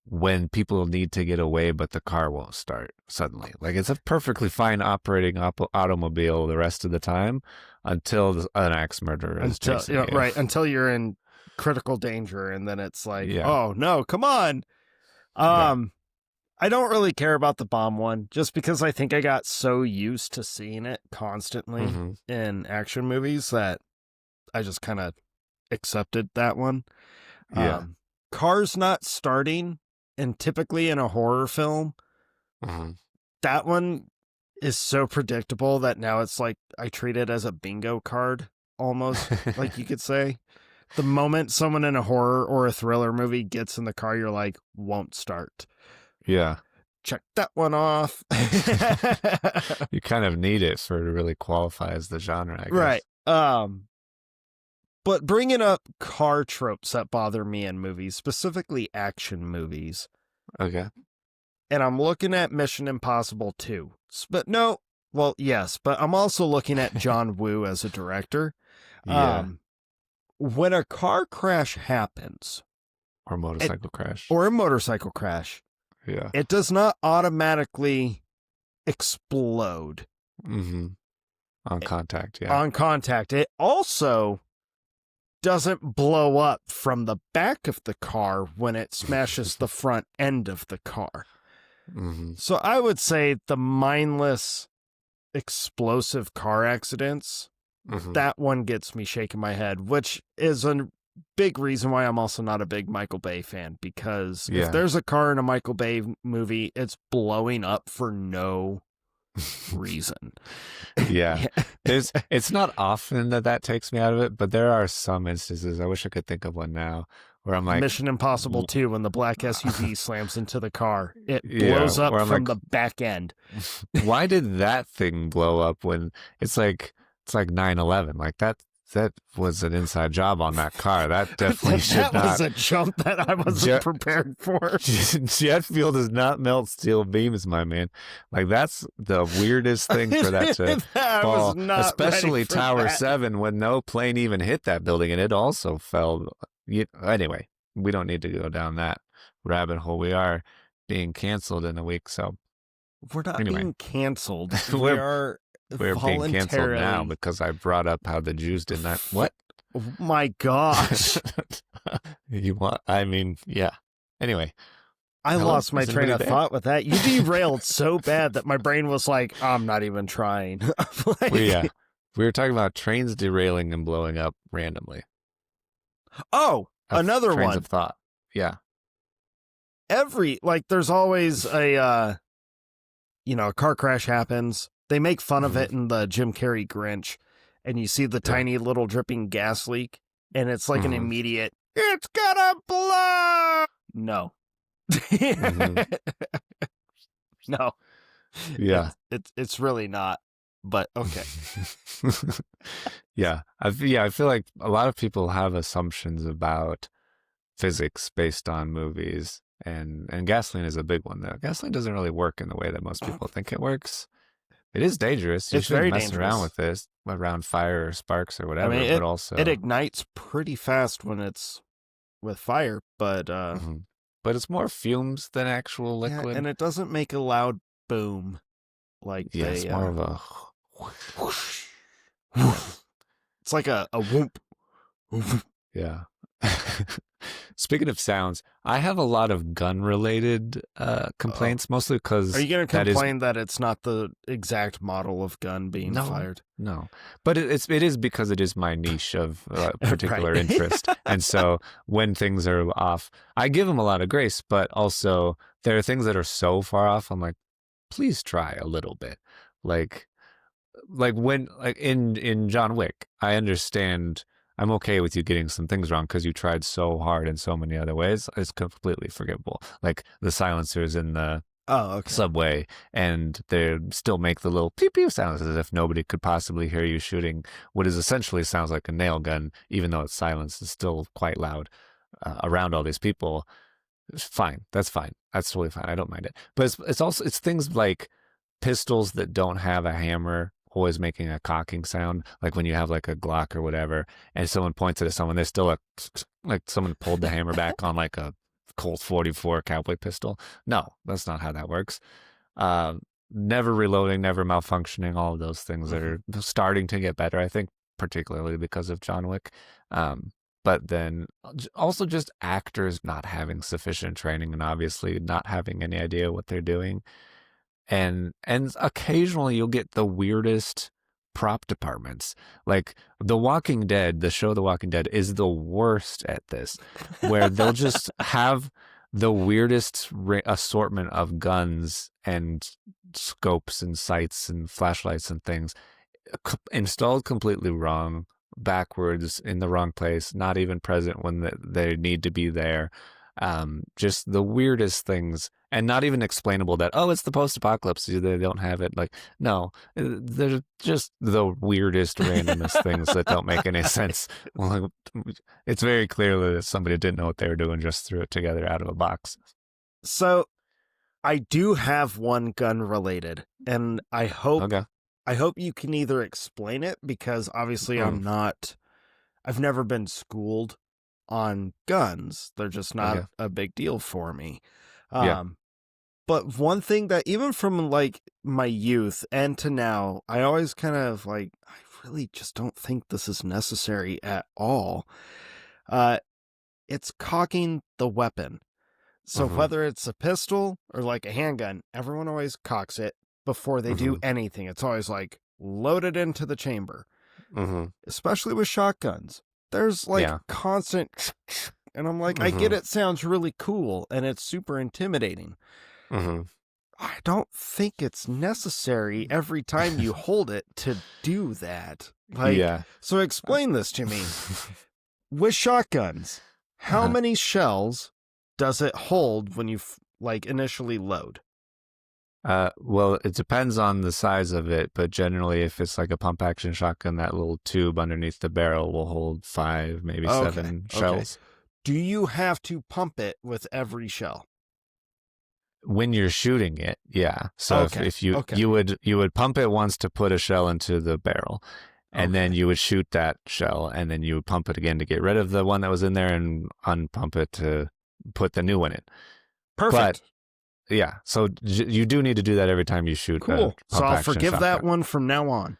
when people need to get away, but the car won't start suddenly. Like it's a perfectly fine operating automobile the rest of the time until an axe murderer is chasing you. Right, until you're in critical danger, and then it's like, oh no, come on. I don't really care about the bomb one, just because I think I got so used to seeing it constantly in action movies that I just kind of accepted that one. Cars not starting, and typically in a horror film, that one is so predictable that now it's like I treat it as a bingo card, almost, like you could say. The moment someone in a horror or a thriller movie gets in the car, you're like, won't start. Yeah. Check that one off. You kind of need it for it to really qualify as the genre, I guess. Right. But bringing up car tropes that bother me in movies, specifically action movies. Okay. And I'm looking at Mission Impossible 2. But no, well, yes, but I'm also looking at John Woo as a director. When a car crash happens, or a motorcycle crash, it does not automatically explode. On contact, On contact. It also doesn't blow up from the back of the car when it smashes the front end of the car. So I would say the mindless explosive car accidents, that one gets me shaking my head, which is a big reason why I'm also not a big Michael Bay fan, because if there's a car in a Michael Bay movie, it's blowing up for no reason. It's not often that takes me out of it, but there are some instances, I wish I could think of one now, where I'm like, Mission Impossible 2, when the black SUV slams into the car, it blows up from the back end. Why did that thing blow up when it's like 9/11? Like that was an inside job on that car. That definitely that was a jump that I wasn't prepared for. Jet fuel does not melt steel beams, my man. Like that's the weirdest thing for that to fall. Especially Tower 7, when no plane even hit that building, and it also fell. Anyway, we don't need to go down that rabbit hole. We are being canceled in a week, so we're not being canceled. We're being canceled now because I brought up how the Jews did not. What? Oh my gosh! Anyway, I lost my train of thought with that. You derailed so bad that my brain was like, I'm not even trying. We were talking about trains derailing and blowing up randomly. Oh, another one. Trains of thought. Yeah. There's always a car crash happens. They make fun of it in the Jim Carrey Grinch. and you see the Yeah. tiny little dripping gas leak, and it's like an Mhm. immediate, it's gonna blow. No. Mhm. No. Yeah. It's really not. But okay. Yeah. I feel like a lot of people have assumptions about physics based on movies, and gasoline is a big one though. Gasoline doesn't really work in the way that most people think it works. It is dangerous. You It's shouldn't very mess around dangerous. with this around fire or sparks or I whatever, mean, but it also ignites pretty fast when it's with fire, but Mhm. But it's more fumes than actual yeah, and liquid. it doesn't make a loud boom like Yeah, it's they more of a whoosh. yeah. It's like a whoop. Yeah. Speaking of sounds, I have a lot of gun related Oh. complaints, mostly Are because you going to that is complain that it's not the exact model of gun being no, fired? no. But it is because it is my niche of Right. particular interest. And so when things are off, I give them a lot of grace, but also there are things that are so far off. I'm like, please try a little bit. Like when in John Wick, I understand. I'm okay with you getting some things wrong because you tried so hard in so many other ways. It's completely forgivable. Like the silencers in the Oh, okay. subway, and they still make the little pew pew sounds as if nobody could possibly hear you shooting what is essentially sounds like a nail gun, even though it's silenced. It's still quite loud around all these people. It's fine. That's fine. That's totally fine. I don't mind it. But it's also it's things like pistols that don't have a hammer always making a cocking sound, like when you have like a Glock or whatever, and someone points it at someone, there's still like someone pulled the hammer back on like a Colt 44 cowboy pistol. No, that's not how that works. Uh, Never reloading, never malfunctioning, all of those things that Mhm. are starting to get better, I think, particularly because of John Wick. But then also just actors not having sufficient training and obviously not having any idea what they're doing, and occasionally you'll get the weirdest prop departments. Like The Walking Dead, the show The Walking Dead is the worst at this, where they'll just have the weirdest assortment of guns and scopes and sights and flashlights and things installed completely wrong, backwards in the wrong place, not even present when they need to be there. Just the weirdest things, and not even explainable that, oh, it's the post-apocalypse, they don't have it. Like, no, they're just the weirdest, randomest things that don't make any sense. Well, it's very clear that somebody didn't know what they were doing, just threw it together out of a box. So I do have one gun related, and Okay. I hope you can either explain it, because obviously Mm, I've never been schooled on guns. They're just not okay. a big deal for me. Yeah. Um, but one thing that even from like my youth and to now, I always kind of like, I really just don't think this is necessary at all. Uh, it's cocking the weapon. So Mm-hmm. whether it's a pistol or like a handgun, everyone always cocks it before they do Mm-hmm. anything. It's always like loaded into the chamber, Mm-hmm. especially with shotguns. There's like Yeah. constant, and I'm like, I get Mm-hmm. it sounds really cool and it's super intimidating. Mm-hmm. I don't think it's necessary every time you hold it to do that. Like, Yeah. so explain this to me. With shotguns, how Uh-huh. many shells does it hold when you like initially load? Well, it depends on the size of it, but generally, if it's like a pump action shotgun, that little tube underneath the barrel will hold 5, maybe Okay. 7 Okay. shells. Do you have to pump it with every shell? When you're shooting it, yeah. So Okay. if you Okay. you would pump it once to put a shell into the barrel, and then Okay. you would shoot that shell, and then you would pump it again to get rid of the one that was in there, and unpump it to put the new one in. But Perfect. yeah, so you do need to do that every time you shoot a Cool. So pump I'll action forgive that shotgun. one from now on.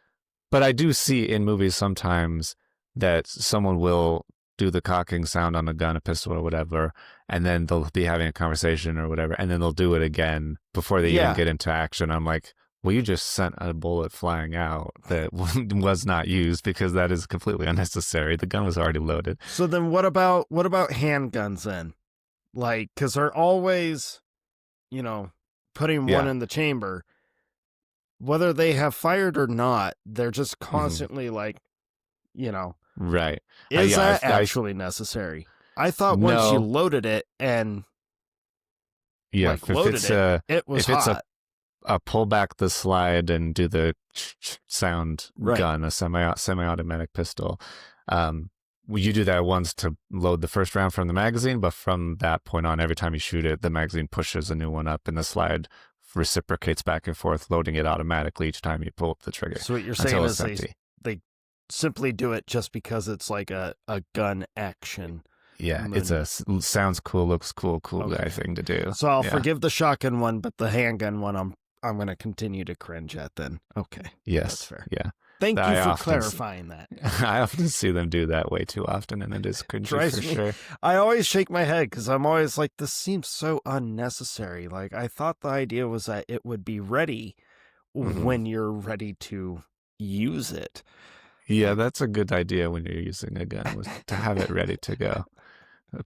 But I do see in movies sometimes that someone will do the cocking sound on a gun, a pistol, or whatever, and then they'll be having a conversation or whatever, and then they'll do it again before they even Yeah. get into action. I'm like, well, you just sent a bullet flying out that was not used because that is completely unnecessary. The gun was already loaded. So then what about handguns then? Like, cuz they're always, you know, putting one Yeah. in the chamber. Whether they have fired or not, they're just Hmm. constantly like you know, Right. is Yeah. that actually necessary? I thought once you No. loaded it and Yeah. like loaded it, it was If it's hot. pull back the slide and do the sound Right. gun, a semi-automatic pistol. Um, you do that once to load the first round from the magazine, but from that point on, every time you shoot it, the magazine pushes a new one up, and the slide reciprocates back and forth, loading it automatically each time you pull up the trigger So what you're saying until is it's empty. they simply do it just because it's like a gun action. Yeah, it's sounds cool, looks cool guy Okay. thing to do. So I'll Yeah. forgive the shotgun one, but the handgun one I'm going to continue to cringe at then. Okay. Yes. That's fair. Yeah. Thank you I for often clarifying that. I often see them do that way too often, and it is cringy Drives for me. sure. I always shake my head because I'm always like, this seems so unnecessary. Like, I thought the idea was that it would be ready when you're ready to use it. Yeah, Like, that's a good idea when you're using a gun, was to have it ready to go.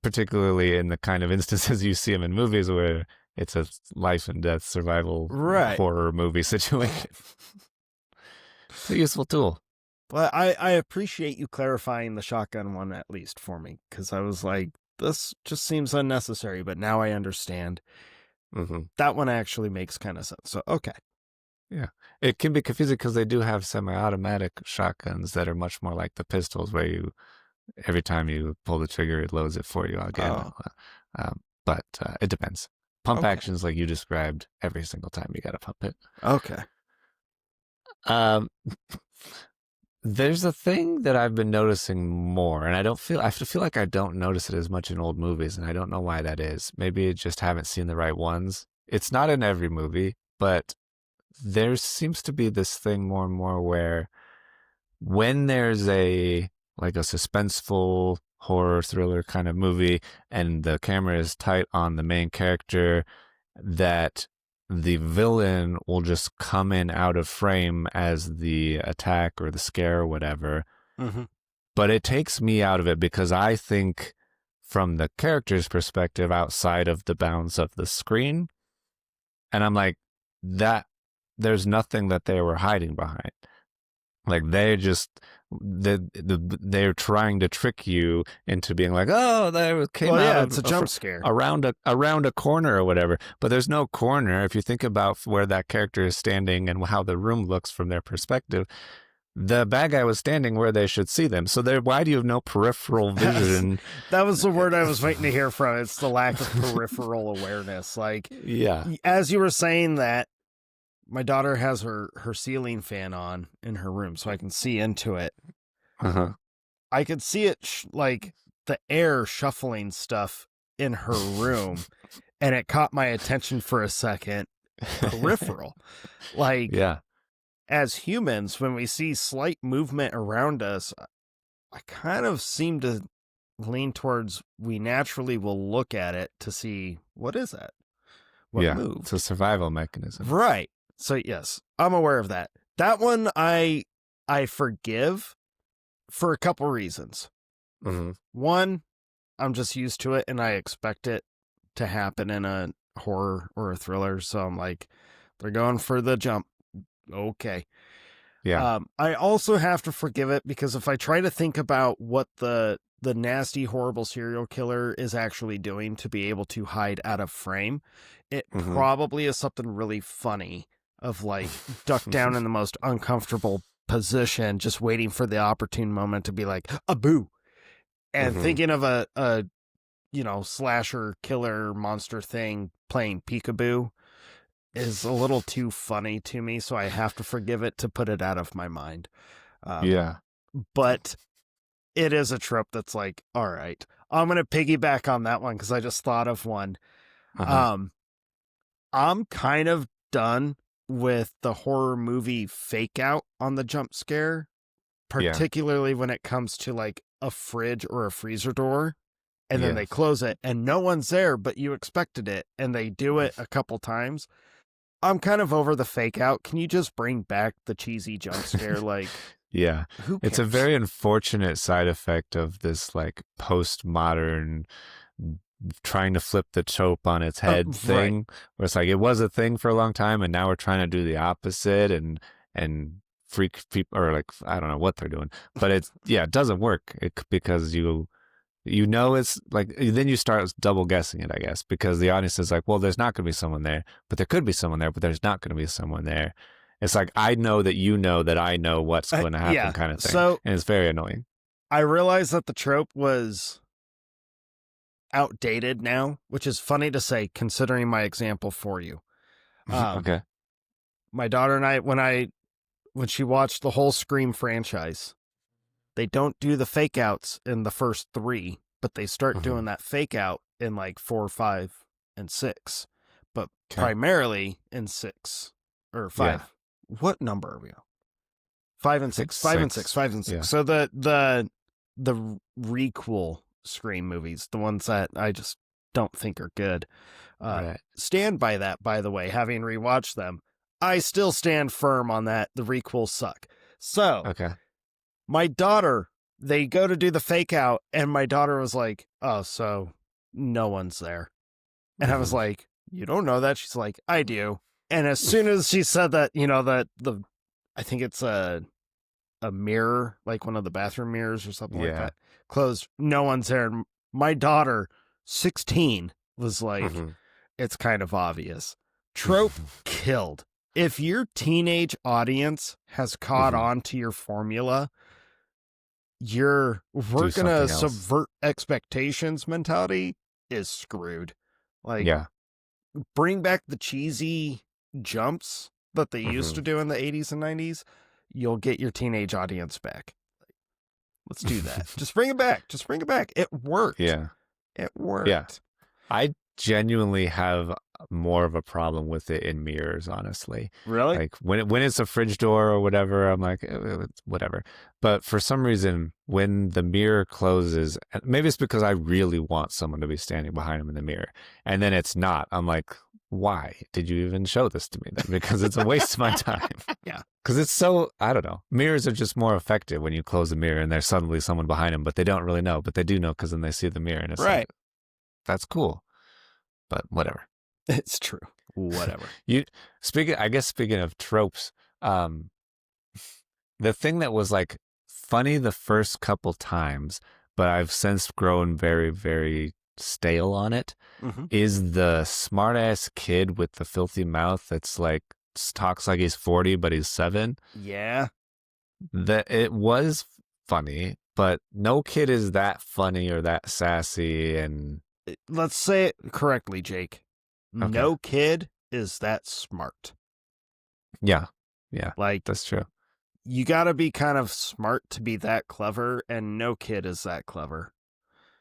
Particularly in the kind of instances you see them in movies where it's a life and death survival right. horror movie situation. It's a useful tool. But I appreciate you clarifying the shotgun one at least for me because I was like, this just seems unnecessary, but now I understand. That one actually makes kind of sense. So, okay. Yeah. It can be confusing because they do have semi-automatic shotguns that are much more like the pistols where every time you pull the trigger, it loads it for you again. Oh. But it depends. Pump Okay. actions like you described, every single time you got to pump it. Okay. Um, there's a thing that I've been noticing more, and I feel like I don't notice it as much in old movies, and I don't know why that is. Maybe I just haven't seen the right ones. It's not in every movie, but there seems to be this thing more and more where when there's a suspenseful horror thriller kind of movie and the camera is tight on the main character, that the villain will just come in out of frame as the attack or the scare or whatever. But it takes me out of it because I think from the character's perspective outside of the bounds of the screen. And I'm like, that there's nothing that they were hiding behind. Like they're trying to trick you into being like, oh, there came out it's a jump scare around a corner or whatever. But there's no corner. If you think about where that character is standing and how the room looks from their perspective, the bad guy was standing where they should see them. So why do you have no peripheral vision? That was the word I was waiting to hear from. It's the lack of peripheral awareness. Like, yeah, as you were saying that, my daughter has her ceiling fan on in her room so I can see into it. I could see it like the air shuffling stuff in her room, and it caught my attention for a second. Peripheral. Like, yeah. As humans, when we see slight movement around us, I kind of seem to lean towards we naturally will look at it to see what is that? What moved? It's a survival mechanism. Right. So yes, I'm aware of that. That one I forgive for a couple reasons. One, I'm just used to it and I expect it to happen in a horror or a thriller. So I'm like, they're going for the jump. Okay. Yeah. I also have to forgive it because if I try to think about what the nasty, horrible serial killer is actually doing to be able to hide out of frame, it probably is something really funny of like ducked down in the most uncomfortable position, just waiting for the opportune moment to be like, a boo. And thinking of a slasher killer monster thing playing peekaboo is a little too funny to me, so I have to forgive it to put it out of my mind. But it is a trope that's like, all right, I'm going to piggyback on that one because I just thought of one. I'm kind of done with the horror movie fake out on the jump scare, particularly when it comes to like a fridge or a freezer door. And then they close it and no one's there, but you expected it. And they do it a couple times. I'm kind of over the fake out. Can you just bring back the cheesy jump scare? Like, yeah, who cares? It's a very unfortunate side effect of this like postmodern trying to flip the trope on its head thing, where it's like it was a thing for a long time, and now we're trying to do the opposite and freak people, or like I don't know what they're doing, but it's yeah, it doesn't work because you know it's like then you start double guessing it, I guess, because the audience is like, well, there's not going to be someone there, but there could be someone there, but there's not going to be someone there. It's like I know that I know what's going to happen, Yeah. kind of thing, So and it's very annoying. I realized that the trope was outdated now, which is funny to say considering my example for you. Um, Okay. my daughter and when she watched the whole Scream franchise, they don't do the fake outs in the first three, but they start Hmm. doing that fake out in like 4, 5, and 6, but Okay. primarily in 6 or Yeah. 5. What number are we on? 5 I and think 6, 5 and 6, 6. 5 and 6. Yeah. So the requel Scream movies, the ones that I just don't think are good. Right. Stand by that, by the way, having rewatched them. I still stand firm on that. The requels suck. So, Okay. my daughter, they go to do the fake out, and my daughter was like, oh, so no one's there. And I was Hmm. like, you don't know that? She's like, I do. And as soon as she said that, you know, that I think it's a mirror, like one of the bathroom mirrors or something like Yeah. that, closed, no one's there. And my daughter, 16, was like, Hmm. it's kind of obvious. Trope killed. If your teenage audience has caught Hmm. on to your formula, we're Do gonna something else. subvert expectations mentality is screwed. Like, Yeah. bring back the cheesy jumps that they used Hmm. to do in the 80s and 90s. You'll get your teenage audience back. Let's do that. Just bring it back. Just bring it back. It worked. Yeah. It Yeah. worked. I genuinely have more of a problem with it in mirrors, honestly. Really? Like when it's a fridge door or whatever, I'm like it's whatever. But for some reason, when the mirror closes, and maybe it's because I really want someone to be standing behind him in the mirror, and then it's not. I'm like, why did you even show this to me then? Because it's a waste of my time. Yeah. Because it's so I don't know. Mirrors are just more effective when you close the mirror and there's suddenly someone behind him, but they don't really know, but they do know because then they see the mirror and it's like Right. that's cool but whatever. It's true. Whatever. You speaking of tropes, um, the thing that was like funny the first couple times, but I've since grown very, very stale on it, Mm-hmm. is the smart ass kid with the filthy mouth that's like talks like he's 40 but he's 7. Yeah. That it was funny, but no kid is that funny or that sassy and Let's say it correctly, Jake. okay. No kid is that smart. Yeah. Yeah. Like, That's true. you got to be kind of smart to be that clever, and no kid is that clever.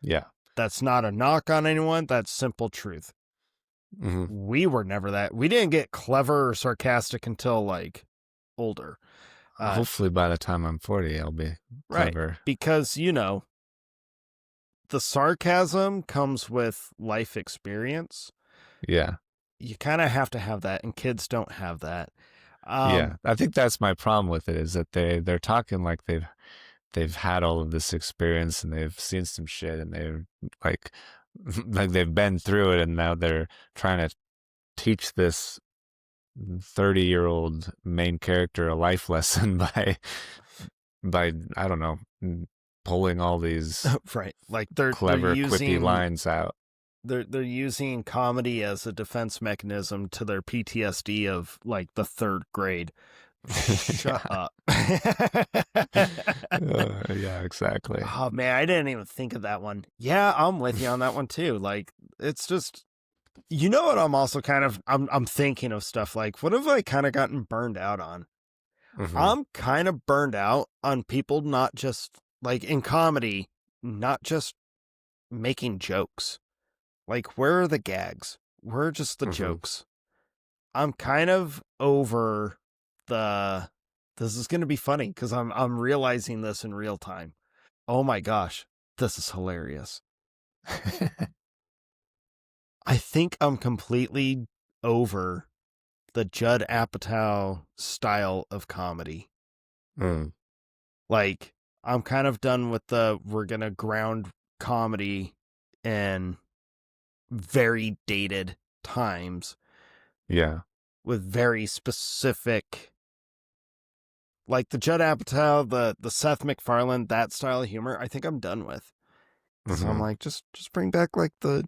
Yeah. That's not a knock on anyone. That's simple truth. Hmm. We were never that. We didn't get clever or sarcastic until like older. Hopefully by the time I'm 40, I'll be Right. clever. Because, you know, the sarcasm comes with life experience. Yeah. You kind of have to have that, and kids don't have that. Yeah. I think that's my problem with it is that they're talking like they've had all of this experience and they've seen some shit and they're like like they've been through it and now they're trying to teach this 30-year-old main character a life lesson by I don't know, pulling all these Right. Like they're clever quippy using lines out. they're using comedy as a defense mechanism to their PTSD of like the 3rd grade. Shut Yeah. up. Yeah, exactly. Oh man, I didn't even think of that one. Yeah, I'm with you on that one too. Like, it's just, you know what, I'm also kind of I'm thinking of stuff like, what have I kind of gotten burned out on? Hmm. I'm kind of burned out on people not just like in comedy, not just making jokes. Like, where are the gags? Where are just the Hmm. jokes? I'm kind of over the this is going to be funny cuz I'm realizing this in real time. Oh my gosh, this is hilarious. I think I'm completely over the Judd Apatow style of comedy. Mm. Like, I'm kind of done with the we're going to ground comedy in very dated times Yeah. with very specific Like the Judd Apatow, the Seth MacFarlane, that style of humor, I think I'm done with. So I'm Mm-hmm. like, just bring back like the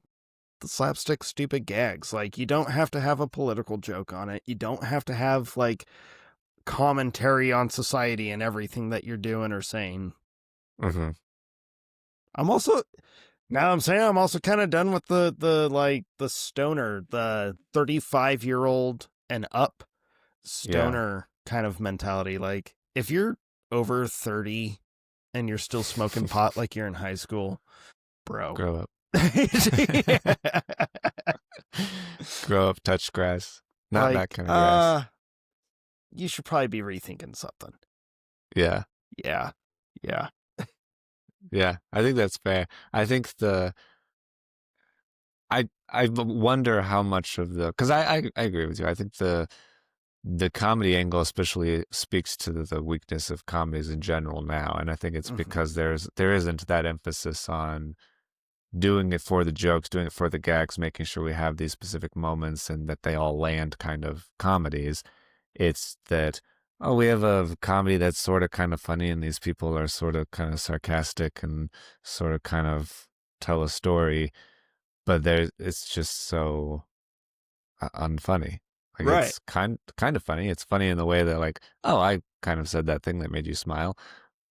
slapstick stupid gags. Like you don't have to have a political joke on it. You don't have to have like commentary on society and everything that you're doing or saying. Mm-hmm. I'm also now I'm saying I'm also kind of done with the like the stoner, the 35-year-old and up Yeah. stoner kind of mentality. Like if you're over 30 and you're still smoking pot like you're in high school, bro. Grow up. Grow up, touch grass. Not that Like, kind of grass. you should probably be rethinking something. Yeah. Yeah. Yeah. Yeah. I think that's fair. I think I wonder how much of because I agree with you. I think the comedy angle especially speaks to the weakness of comedies in general now, and I think it's Mm-hmm. because there isn't that emphasis on doing it for the jokes, doing it for the gags, making sure we have these specific moments and that they all land kind of comedies. It's that, oh, we have a comedy that's sort of kind of funny and these people are sort of kind of sarcastic and sort of kind of tell a story, but it's just so unfunny. Like Right. it's kind of funny. It's funny in the way that like, oh, I kind of said that thing that made you smile,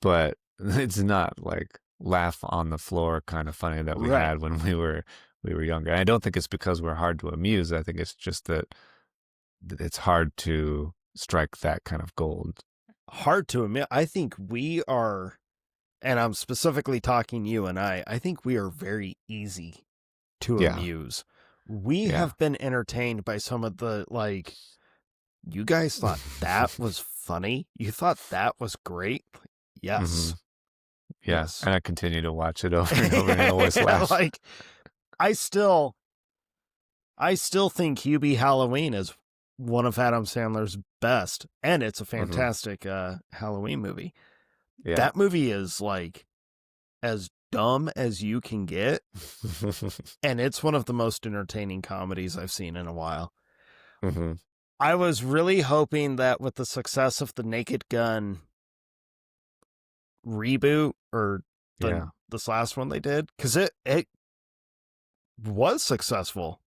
but it's not like laugh on the floor kind of funny that we Right. had when we were younger. And I don't think it's because we're hard to amuse. I think it's just that it's hard to strike that kind of gold. Hard to admit. I think we are, and I'm specifically talking you and I think we are very easy to Yeah, amuse. We yeah, have been entertained by some of the, like, you guys thought that was funny? You thought that was great? hmm Yes. yeah. Yes. And I continue to watch it over and over, and I always laugh. Like, I still think Hubie Halloween is one of Adam Sandler's best, and it's a hmm fantastic Halloween movie. Yeah. That movie is like as dumb as you can get, and it's one of the most entertaining comedies I've seen in a while. hmm I was really hoping that with the success of the Naked Gun reboot or Yeah. this last one they did, because it was successful.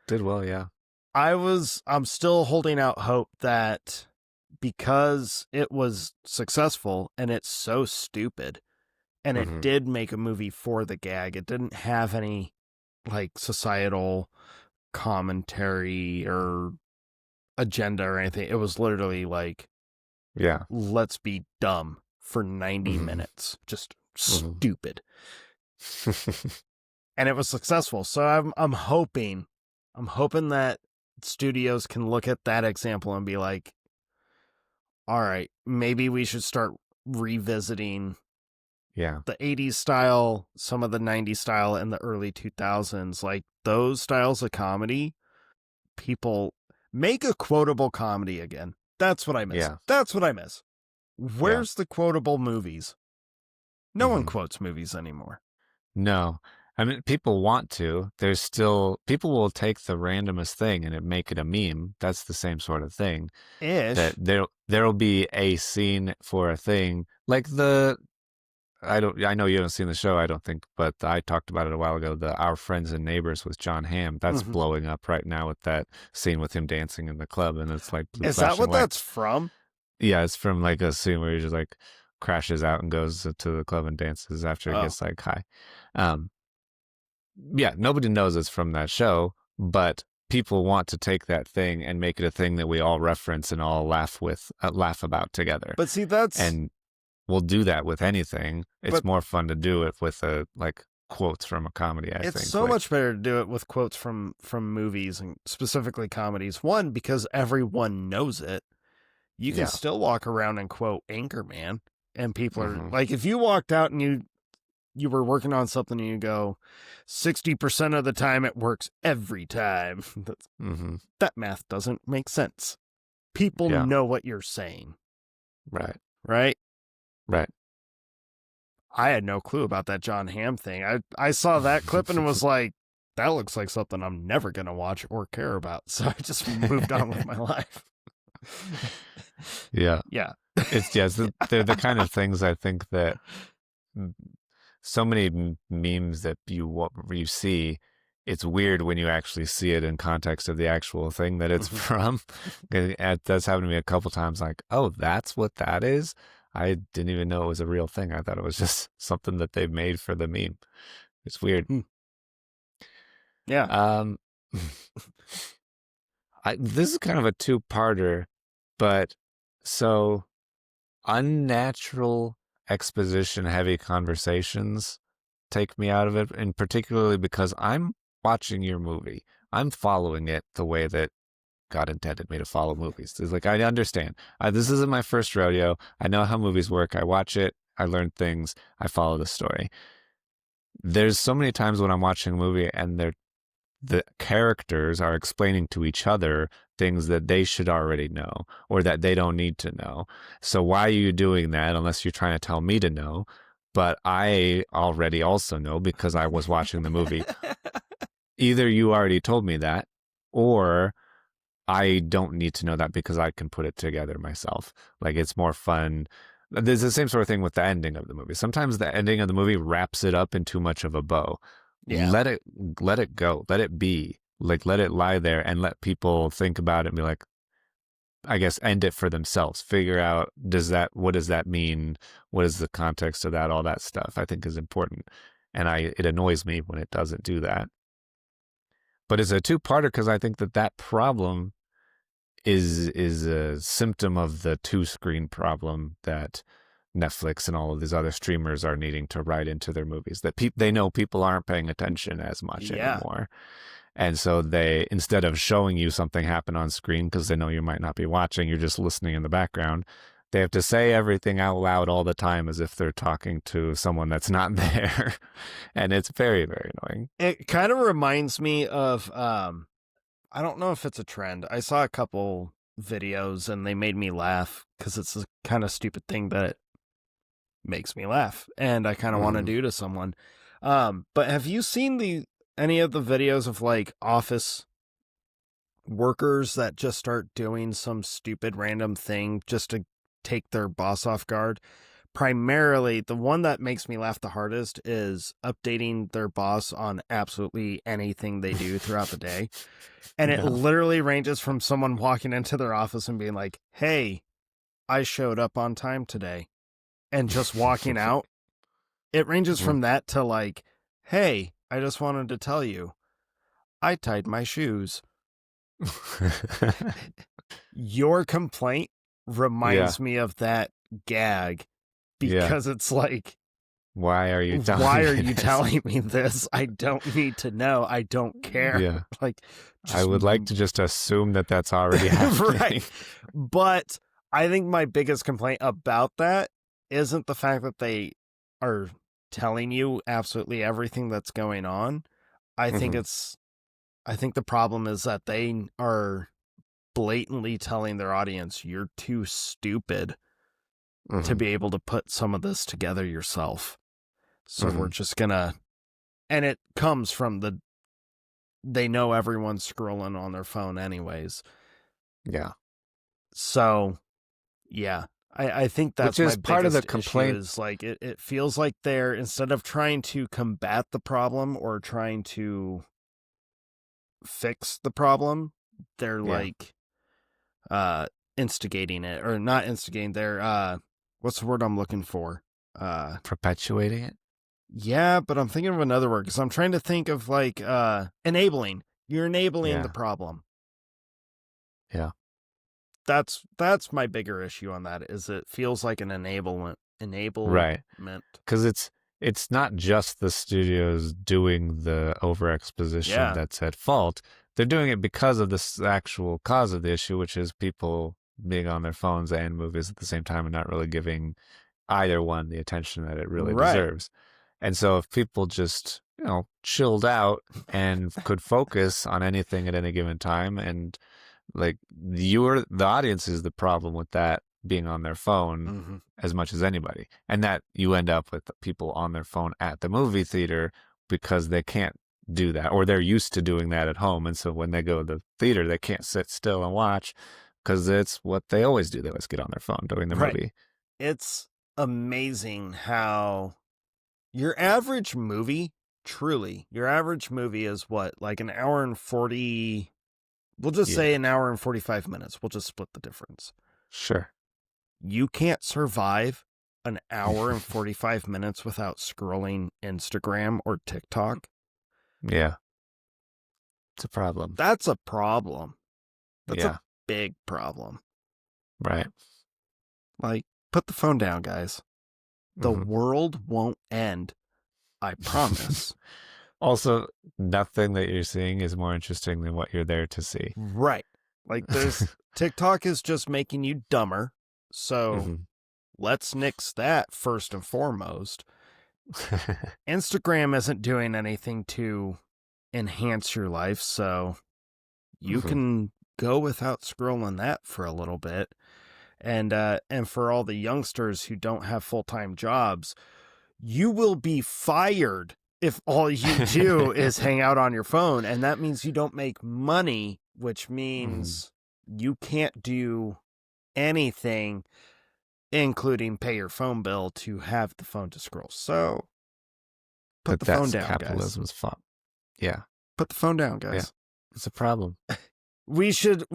Did well, yeah. I'm still holding out hope that because it was successful and it's so stupid and it hmm did make a movie for the gag, it didn't have any like societal commentary or agenda or anything. It was literally like, Yeah. let's be dumb for 90 hmm minutes, just hmm stupid. And it was successful. So I'm hoping that studios can look at that example and be like, all right, maybe we should start revisiting yeah. the 80s style, some of the 90s style, and the early 2000s. Like those styles of comedy, people make a quotable comedy again. That's what I miss. Yeah. That's what I miss. Yeah. Where's the quotable movies? No one hmm quotes movies anymore. No. I mean, people want to. There's still people will take the randomest thing and make it a meme. That's the same sort of thing. That Ish. there'll be a scene for a thing like I know you haven't seen the show, I don't think, but I talked about it a while ago. The Our Friends and Neighbors with John Hamm. That's Mm-hmm. blowing up right now with that scene with him dancing in the club, and it's like blue Is that flashing what that's lights. from? Yeah, it's from like a scene where he just like crashes out and goes to the club and dances after he Oh. gets like high. Um, yeah, nobody knows it's from that show, but people want to take that thing and make it a thing that we all reference and all laugh about together. But see, that's And we'll do that with anything. It's but more fun to do it with like quotes from a comedy, I it's think. so Like, much better to do it with quotes from movies and specifically comedies. One, because everyone knows it. You can yeah. still walk around and quote Anchorman, and people are hmm like, if you walked out and you were working on something and you go, 60% of the time it works every time. hmm That math doesn't make sense. People Yeah. know what you're saying, Right. right? Right. I had no clue about that John Hamm thing. I saw that clip and was like, that looks like something I'm never going to watch or care about. So I just moved on with my life. Yeah. Yeah. It's yes, they're the kind of things I think that so many memes that you see, it's weird when you actually see it in context of the actual thing that it's Mhm. from. That's happened to me a couple times. Like, oh, that's what that is. I didn't even know it was a real thing. I thought it was just something that they made for the meme. It's weird. Hmm. Yeah. Um, this is kind of a two-parter, but so unnatural exposition heavy conversations take me out of it, and particularly because I'm watching your movie. I'm following it the way that God intended me to follow movies. It's like I understand. This isn't my first rodeo. I know how movies work. I watch it. I learn things. I follow the story. There's so many times when I'm watching a movie and the characters are explaining to each other things that they should already know or that they don't need to know. So why are you doing that unless you're trying to tell me to know? But I already also know because I was watching the movie. Either you already told me that or I don't need to know that because I can put it together myself. Like it's more fun. There's the same sort of thing with the ending of the movie. Sometimes the ending of the movie wraps it up in too much of a bow. Yeah. Let it let it go. Let it be. Like let it lie there and let people think about it and be like, I guess end it for themselves. Figure out what does that mean? What is the context of that? All that stuff I think is important. And it annoys me when it doesn't do that. But it's a two-parter because I think that problem is a symptom of the two screen problem that Netflix and all of these other streamers are needing to write into their movies. That they know people aren't paying attention as much Yeah. anymore, and so they instead of showing you something happen on screen because they know you might not be watching, you're just listening in the background. They have to say everything out loud all the time as if they're talking to someone that's not there, and it's very very annoying. It kind of reminds me of I don't know if it's a trend. I saw a couple videos and they made me laugh because it's a kind of stupid thing that makes me laugh and I kind of want to Mm-hmm. do to someone. But have you seen the any of the videos of like office workers that just start doing some stupid random thing just to take their boss off guard? Primarily, the one that makes me laugh the hardest is updating their boss on absolutely anything they do throughout the day. And it No. literally ranges from someone walking into their office and being like, "Hey, I showed up on time today," and just walking out. It ranges from that to like, "Hey, I just wanted to tell you, I tied my shoes." Your complaint Yeah, reminds me of that gag yeah. because it's like, Why are you telling why are me you this? telling me this? I don't need to know. I don't care. Yeah. Like, I just would like to just assume that that's already right. happening. But I think my biggest complaint about that isn't the fact that they are telling you absolutely everything that's going on. I think Hmm. it's, I think the problem is that they are blatantly telling their audience, you're too stupid to Hmm. be able to put some of this together yourself. So we're Hmm. just gonna, and it comes from they know everyone's scrolling on their phone anyways. Yeah. So yeah, I think Which that's my is part of the biggest issue complaint. is like it feels like they're, instead of trying to combat the problem or trying to fix the problem, they're Yeah. like uh instigating it, or not instigating, they're what's the word I'm looking for? Perpetuating it. Yeah, but I'm thinking of another word because I'm trying to think of like enabling. You're enabling the Yeah. problem. Yeah. That's my bigger issue on that, is it feels like an enablement. Right. Because it's not just the studios doing the over exposition Yeah. that's at fault. They're doing it because of this actual cause of the issue, which is people being on their phones and movies at the same time and not really giving either one the attention that it really Right. deserves. And so if people just, chilled out and could focus on anything at any given time, and like the audience is the problem with that being on their phone Mm-hmm. as much as anybody. And that you end up with people on their phone at the movie theater because they can't do that or they're used to doing that at home. And so when they go to the theater, they can't sit still and watch. because it's what they always do. They always get on their phone during the Right. movie. It's amazing how your average movie, truly, your average movie is what, like an hour and 40, we'll just Yeah, say an hour and 45 minutes. We'll just split the difference. sure. You can't survive an hour and 45 minutes without scrolling Instagram or TikTok. Yeah, it's a problem. That's a problem. That's a Yeah, big problem. right. Like, put the phone down, guys. The Hmm. world won't end. I promise. Also, nothing that you're seeing is more interesting than what you're there to see. Right. Like, there's TikTok is just making you dumber. So Hmm. let's nix that first and foremost. Instagram isn't doing anything to enhance your life. So you Hmm. can go without scrolling that for a little bit. And for all the youngsters who don't have full-time jobs, you will be fired if all you do is hang out on your phone. And that means you don't make money, which Hmm. means you can't do anything, including pay your phone bill to have the phone to scroll. So put But the phone that's down, guys. capitalism's fault. Yeah, Put the phone down, yeah, guys. it's a problem. We should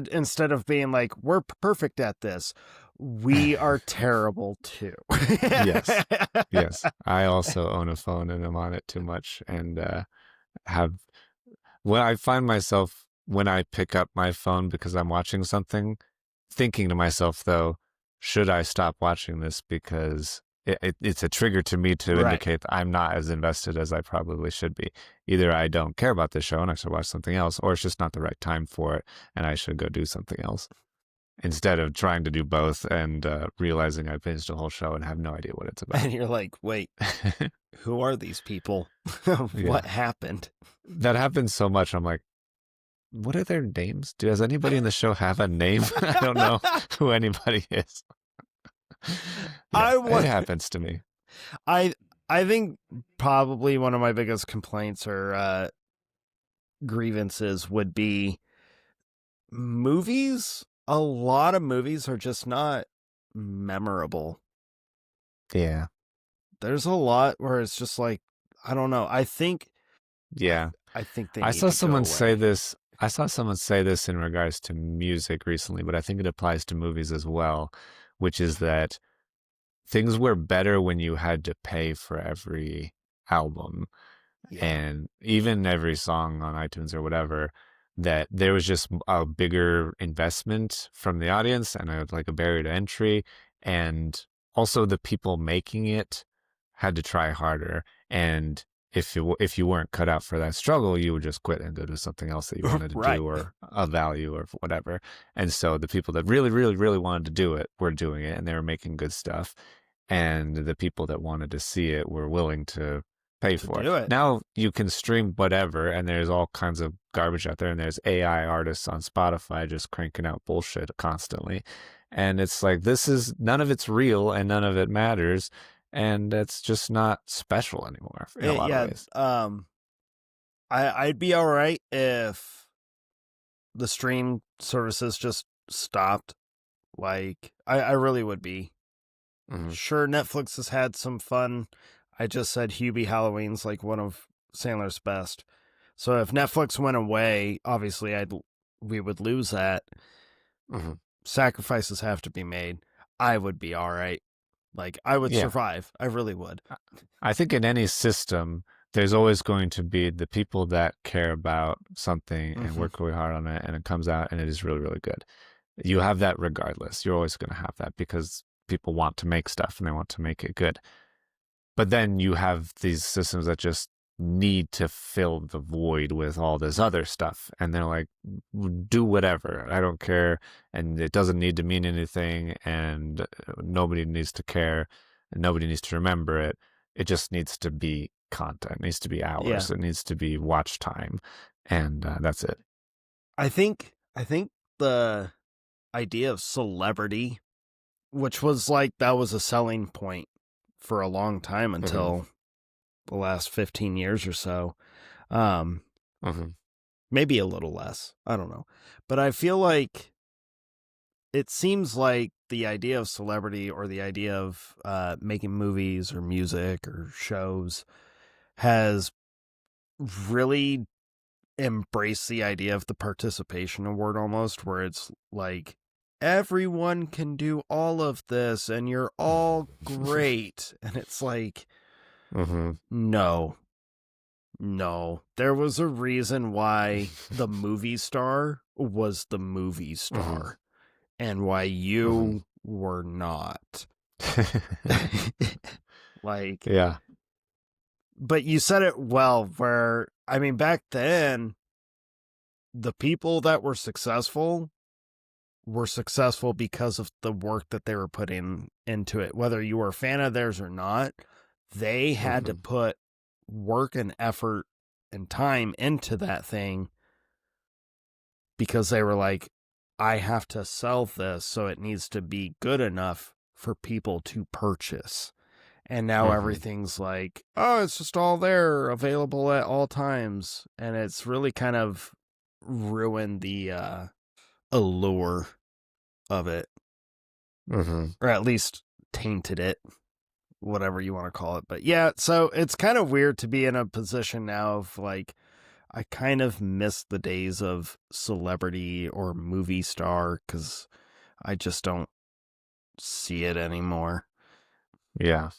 instead of being like we're perfect at this, we are terrible too. Yes, yes. I also own a phone and I'm on it too much, and have when I find myself when I pick up my phone because I'm watching something, thinking to myself though, should I stop watching this because it's a trigger to me to Right. indicate that I'm not as invested as I probably should be. Either I don't care about this show and I should watch something else, or it's just not the right time for it and I should go do something else. Instead of trying to do both and realizing I binged a whole show and have no idea what it's about. And you're like, wait, who are these people? What Yeah. happened? That happens so much. I'm like, what are their names? Does anybody in the show have a name? I don't know who anybody is. Yeah, I it want happens to me. I I think probably one of my biggest complaints or grievances would be movies. A lot of movies are just not memorable. Yeah. There's a lot where it's just like I don't know. Yeah. I think they I need saw to go someone say away. this. I saw someone say this in regards to music recently, but I think it applies to movies as well, which is that things were better when you had to pay for every album Yeah. and even every song on iTunes or whatever, that there was just a bigger investment from the audience and like a barrier to entry. And also the people making it had to try harder. And if you weren't cut out for that struggle, you would just quit and go do something else that you wanted to Right. do or a value or whatever. And so the people that really, really, really wanted to do it were doing it and they were making good stuff. And the people that wanted to see it were willing to pay To for it. do it. Now you can stream whatever, and there's all kinds of garbage out there, and there's AI artists on Spotify just cranking out bullshit constantly. And it's like, this is none of it's real and none of it matters. And it's just not special anymore in a lot of Yeah. ways. I'd be all right if the stream services just stopped. Like I really would be. Mm-hmm. Sure, Netflix has had some fun. I just said Hubie Halloween's like one of Sandler's best. So if Netflix went away, obviously we would lose that. Mm-hmm. Sacrifices have to be made. I would be all right. Like I would Yeah. survive. I really would. I think in any system, there's always going to be the people that care about something and Mm-hmm. work really hard on it, and it comes out and it is really, really good. You have that regardless. You're always going to have that because people want to make stuff and they want to make it good. But then you have these systems that just need to fill the void with all this other stuff. And they're like, do whatever. I don't care. And it doesn't need to mean anything. And nobody needs to care. And nobody needs to remember it. It just needs to be content. It needs to be Yeah. hours. It needs to be watch time. And that's it. I think the idea of celebrity, which was like that was a selling point for a long time Mm-hmm. until the last 15 years or so. Um Mm-hmm. Maybe a little less. I don't know. But I feel like it seems like the idea of celebrity or the idea of making movies or music or shows has really embraced the idea of the participation award almost, where it's like everyone can do all of this and you're all great. And it's like, Mm-hmm. no, there was a reason why the movie star was the movie star and why Mm-hmm. you were not. Like, Yeah. but you said it well, where, I mean, back then, the people that were successful because of the work that they were putting into it. Whether you were a fan of theirs or not, they had to Mm-hmm. put work and effort and time into that thing because they were like, I have to sell this, so it needs to be good enough for people to purchase. And now Mm-hmm. everything's like, oh, it's just all there, available at all times. And it's really kind of ruined the allure of it, Mm-hmm. or at least tainted it, whatever you want to call it. But yeah, so it's kind of weird to be in a position now of like, I kind of miss the days of celebrity or movie star because I just don't see it anymore. Yeah.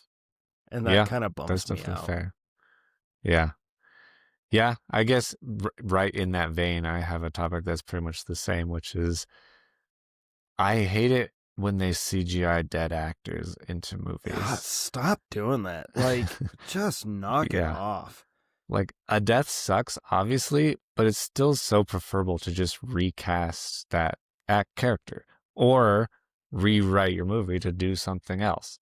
And that Yeah. kind of That's bums me definitely out. fair. Yeah. Yeah. I guess right in that vein, I have a topic that's pretty much the same, which is I hate it when they CGI dead actors into God, movies. stop doing that. Like, just knock it Yeah. off. Like a death sucks, obviously, but it's still so preferable to just recast that act character or rewrite your movie to do something else.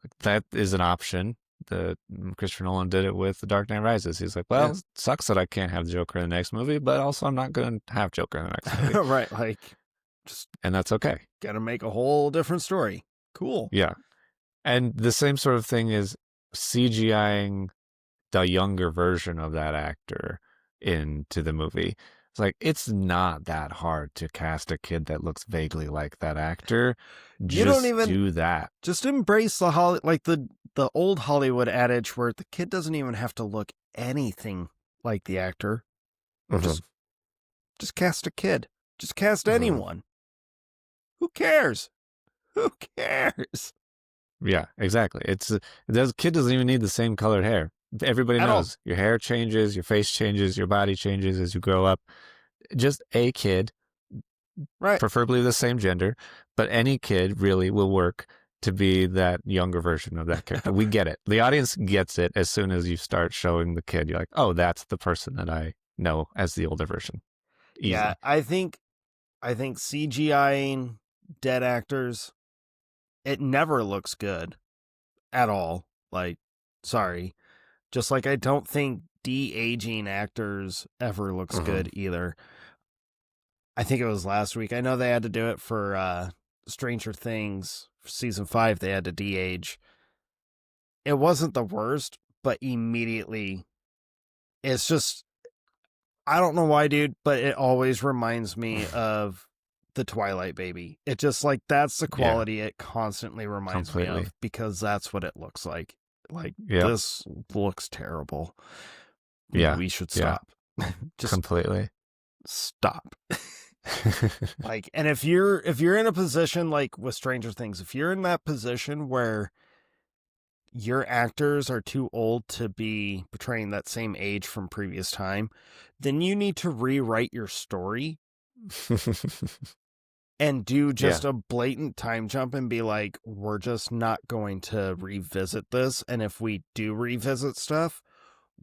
Like that is an option. The Christopher Nolan did it with The Dark Knight Rises. He's like, Yeah. well, it sucks that I can't have Joker in the next movie, but also I'm not going to have Joker in the next movie, Right. Like, just and that's okay. gotta make a whole different story. Cool. Yeah, and the same sort of thing is CGIing the younger version of that actor into the movie. It's like it's not that hard to cast a kid that looks vaguely like that actor. You don't Just even do that. just embrace the old Hollywood adage where the kid doesn't even have to look anything like the actor. Mm-hmm. Just just cast a kid. Just cast Mm-hmm. anyone. Who cares? Who cares? Yeah, exactly. The kid doesn't even need the same colored hair. Everybody At all. knows your hair changes, your face changes, your body changes as you grow up. Just a kid, Right. preferably the same gender, but any kid really will work to be that younger version of that character. We get it. The audience gets it as soon as you start showing the kid. You're like, oh, that's the person that I know as the older version. Yeah, Easy. I think CGIing dead actors, it never looks good at all. Like, sorry. Just like I don't think de-aging actors ever looks Mm-hmm. good either. I think it was last week. I know they had to do it for Stranger Things for season 5. They had to de-age. It wasn't the worst, but immediately it's just, I don't know why, dude, but it always reminds me of the Twilight baby. It just like that's the Yeah, quality it constantly reminds me completely. of because that's what it looks like. Like Yep. this looks terrible. Yeah. We should Yeah. stop. Just Completely. stop. Like, and if you're in a position like with Stranger Things, if you're in that position where your actors are too old to be portraying that same age from previous time, then you need to rewrite your story and do Yeah. just a blatant time jump and be like, we're just not going to revisit this. And if we do revisit stuff,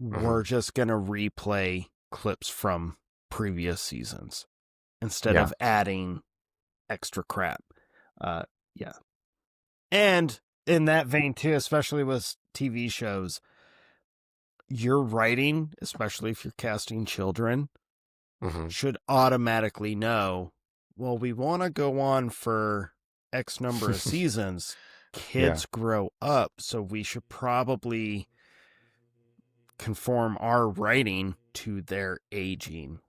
Mm-hmm. we're just going to replay clips from previous seasons instead Yeah. of adding extra crap. Yeah. And in that vein, too, especially with TV shows, your writing, especially if you're casting children, Mm-hmm. should automatically know, well, we want to go on for X number of seasons. Yeah. Kids grow up, so we should probably conform our writing to their aging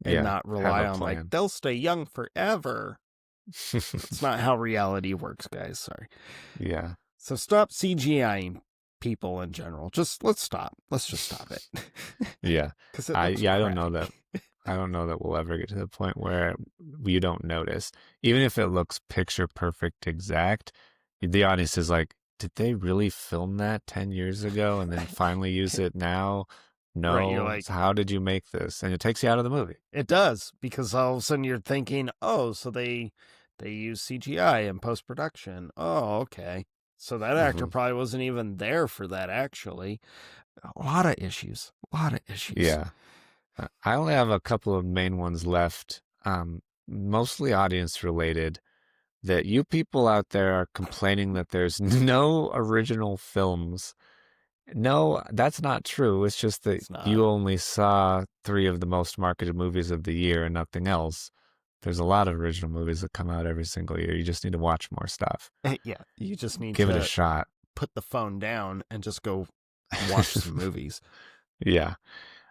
and Yeah. not Have rely a on, like, plan. they'll stay young forever. That's not how reality works, guys. Sorry. Yeah. So stop CGIing people in general. Let's stop. Let's just stop it. Yeah. Because it I looks yeah, crappy. I don't know that we'll ever get to the point where you don't notice. Even if it looks picture perfect exact, the audience is like, did they really film that 10 years ago and then finally use it now? Right. You're No. like, So how did you make this? And it takes you out of the movie. it does, because all of a sudden you're thinking, oh, so they use CGI in post production. Oh, okay. So that actor Hmm. probably wasn't even there for that. Actually, a lot of issues. A lot of issues. Yeah. I only have a couple of main ones left, mostly audience related. That you people out there are complaining that there's no original films. No, that's not true. It's just that It's not. you only saw three of the most marketed movies of the year and nothing else. There's a lot of original movies that come out every single year. You just need to watch more stuff. Yeah, you just need Give it a to shot. put the phone down and just go watch some movies. Yeah.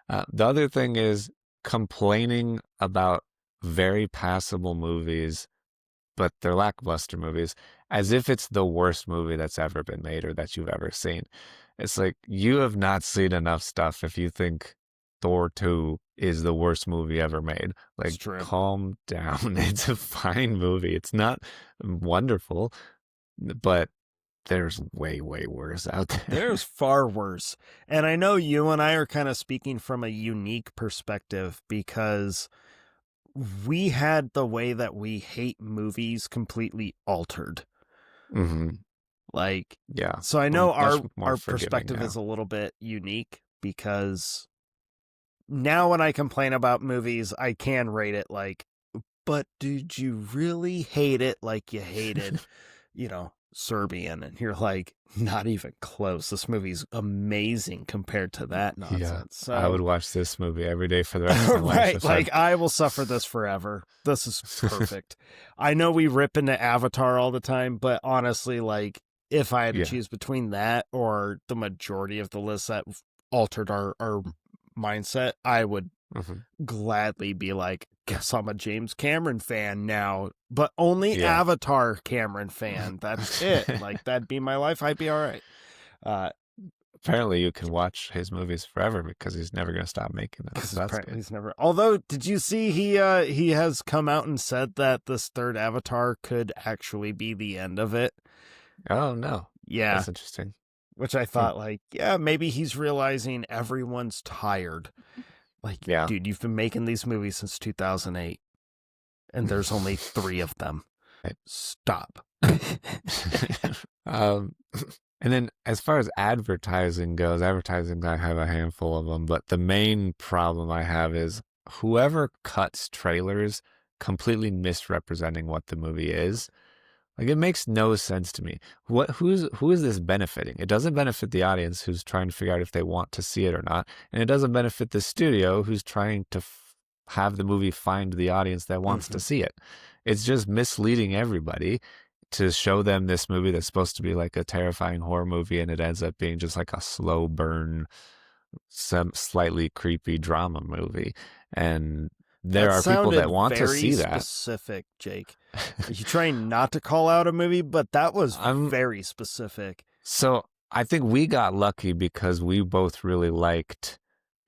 The other thing is complaining about very passable movies, but they're lackluster movies, as if it's the worst movie that's ever been made or that you've ever seen. It's like you have not seen enough stuff if you think Thor 2 is the worst movie ever made. It's Like, true. calm down. It's a fine movie. It's not wonderful, but there's way, way worse out there. There's far worse. And I know you and I are kind of speaking from a unique perspective because we had the way that we hate movies completely altered. Hmm. Like, Yeah. so I We're know much our more our forgiving perspective is now. a little bit unique because now when I complain about movies, I can rate it like, but did you really hate it like you hated, Serbian? And you're like, not even close. This movie's amazing compared to that Yeah. nonsense. I would So, watch this movie every day for the rest of my life right, if I. like I will suffer this forever. This is perfect. I know we rip into Avatar all the time, but honestly, like if I had to Yeah. choose between that or the majority of the lists that altered our mindset, I would Hmm. gladly be like, guess I'm a James Cameron fan now, but only Yeah. Avatar Cameron fan. That's it. Like that'd be my life. I'd be all right. Uh, Apparently, you can watch his movies forever because he's never going to stop making them. because So that's apparently good. he's never. Although, did you see he has come out and said that this third Avatar could actually be the end of it? Oh, no. Yeah, That's interesting. which I Hmm. thought like, yeah, maybe he's realizing everyone's tired. Like, Yeah. dude, you've been making these movies since 2008, and there's only 3 of them. Right. Stop. um, and then as far as advertising goes, advertising, I have a handful of them, but the main problem I have is whoever cuts trailers completely misrepresenting what the movie is. Like it makes no sense to me. Who is this benefiting? It doesn't benefit the audience who's trying to figure out if they want to see it or not, and it doesn't benefit the studio who's trying to have the movie find the audience that wants to Mhm. see it. It's just misleading everybody to show them this movie that's supposed to be like a terrifying horror movie, and it ends up being just like a slow burn, some slightly creepy drama movie. And there That are people sounded that want to very see that. specific, Jake. Are you trying not to call out a movie? But that was I'm very specific. So I think we got lucky because we both really liked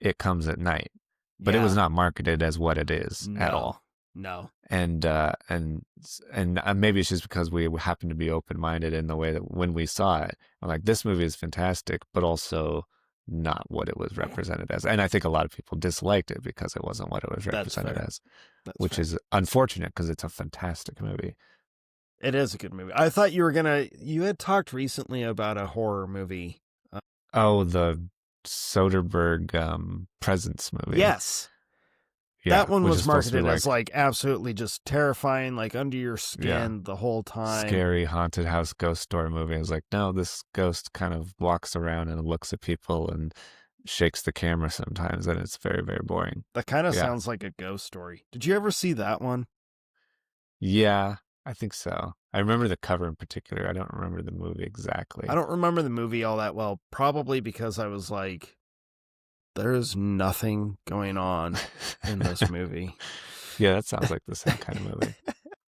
It Comes at Night, but it was Yeah. not marketed as what it is at No. all. No. And maybe it's just because we happened to be open minded in the way that when we saw it, I'm like, this movie is fantastic, but also not what it was represented as. And I think a lot of people disliked it because it wasn't what it was That's represented fair. as, That's which fair. is unfortunate because it's a fantastic movie. It is a good movie. I thought you had talked recently about a horror movie. Oh, the Soderbergh Presence movie. Yes. Yeah, That one which is was supposed to be marketed as like, like absolutely just terrifying, like under your yeah, skin the whole time. scary haunted house ghost story movie. I was like, no, this ghost kind of walks around and looks at people and shakes the camera sometimes, and it's very, very boring. That kind of Yeah. sounds like a ghost story. Did you ever see that one? Yeah, I think so. I remember the cover in particular. I don't remember the movie I exactly. don't remember the movie all that well, probably because I was like, there is nothing going on in this movie. Yeah, that sounds like the same kind of movie.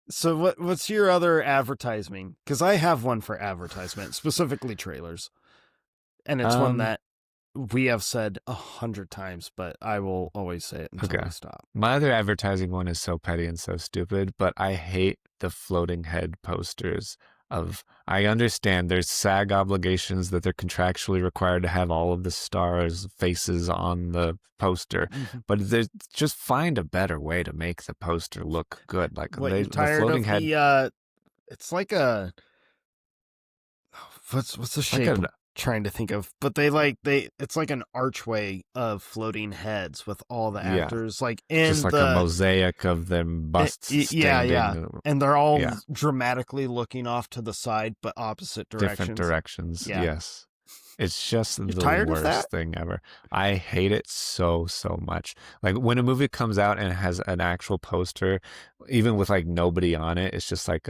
So what's your other advertising? Because I have one for advertisement, specifically trailers, and it's one Um, that we have said 100 times, but I will always say it until okay. we stop. My other advertising one is so petty and so stupid, but I hate the floating head posters of I understand there's SAG obligations that they're contractually required to have all of the stars' faces on the poster, Mhm. but there's just find a better way to make the poster look good. Like What, you're the tired floating of head the? It's like a what's the it's like shape a I'm trying to think of? But they it's like an archway of floating heads with all the yeah, actors like just in like a the mosaic of them busts yeah, yeah. standing And they're all yeah, dramatically looking off to the side, but opposite different directions. directions. Yeah. Yes. It's just You're the tired of that? worst thing ever. I hate it so much. Like when a movie comes out and has an actual poster, even with like nobody on it, it's just like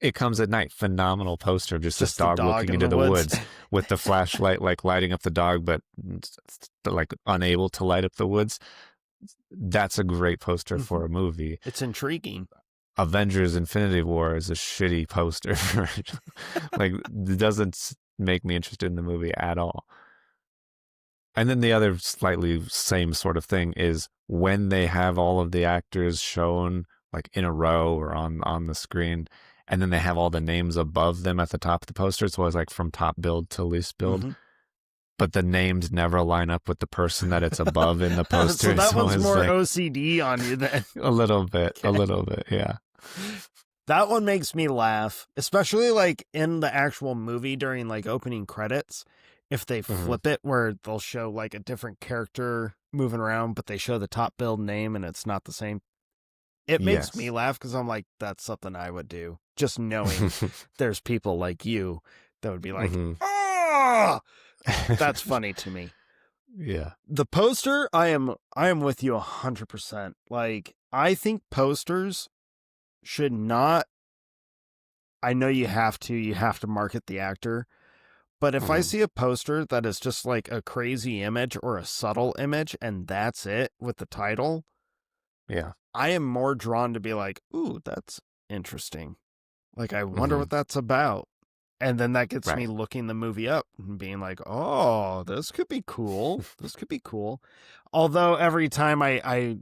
it comes at night, phenomenal poster of just this Just the dog dog looking in into the the woods. woods with the flashlight like lighting up the dog, but like unable to light up the woods. That's a great poster for a movie. It's intriguing. Avengers Infinity War is a shitty poster. Like it doesn't make me interested in the movie at all. And then the other slightly same sort of thing is when they have all of the actors shown like in a row or on the screen, and then they have all the names above them at the top of the poster. It's always like from top build to least build, Mm-hmm. but the names never line up with the person that it's above in the poster. So that It's one's always more like OCD on you then. a Okay. little bit, yeah. That one makes me laugh, especially like in the actual movie during like opening credits. If they Hmm. flip it where they'll show like a different character moving around, but they show the top build name and it's not the same. It makes me Yes. laugh because I'm like, that's something I would do. Just knowing there's people like you that would be like, Hmm. oh, that's funny to me. Yeah. The poster, I am with you 100%. Like, I think posters should not. I know you have to market the actor, but if I Hmm. see a poster that is just like a crazy image or a subtle image and that's it with the title, Yeah. I am more drawn to be like, ooh, that's interesting. Like, I wonder Hmm. what that's about. And then that gets me Right. looking the movie up and being like, oh, this could be cool. This could be cool. Although every time I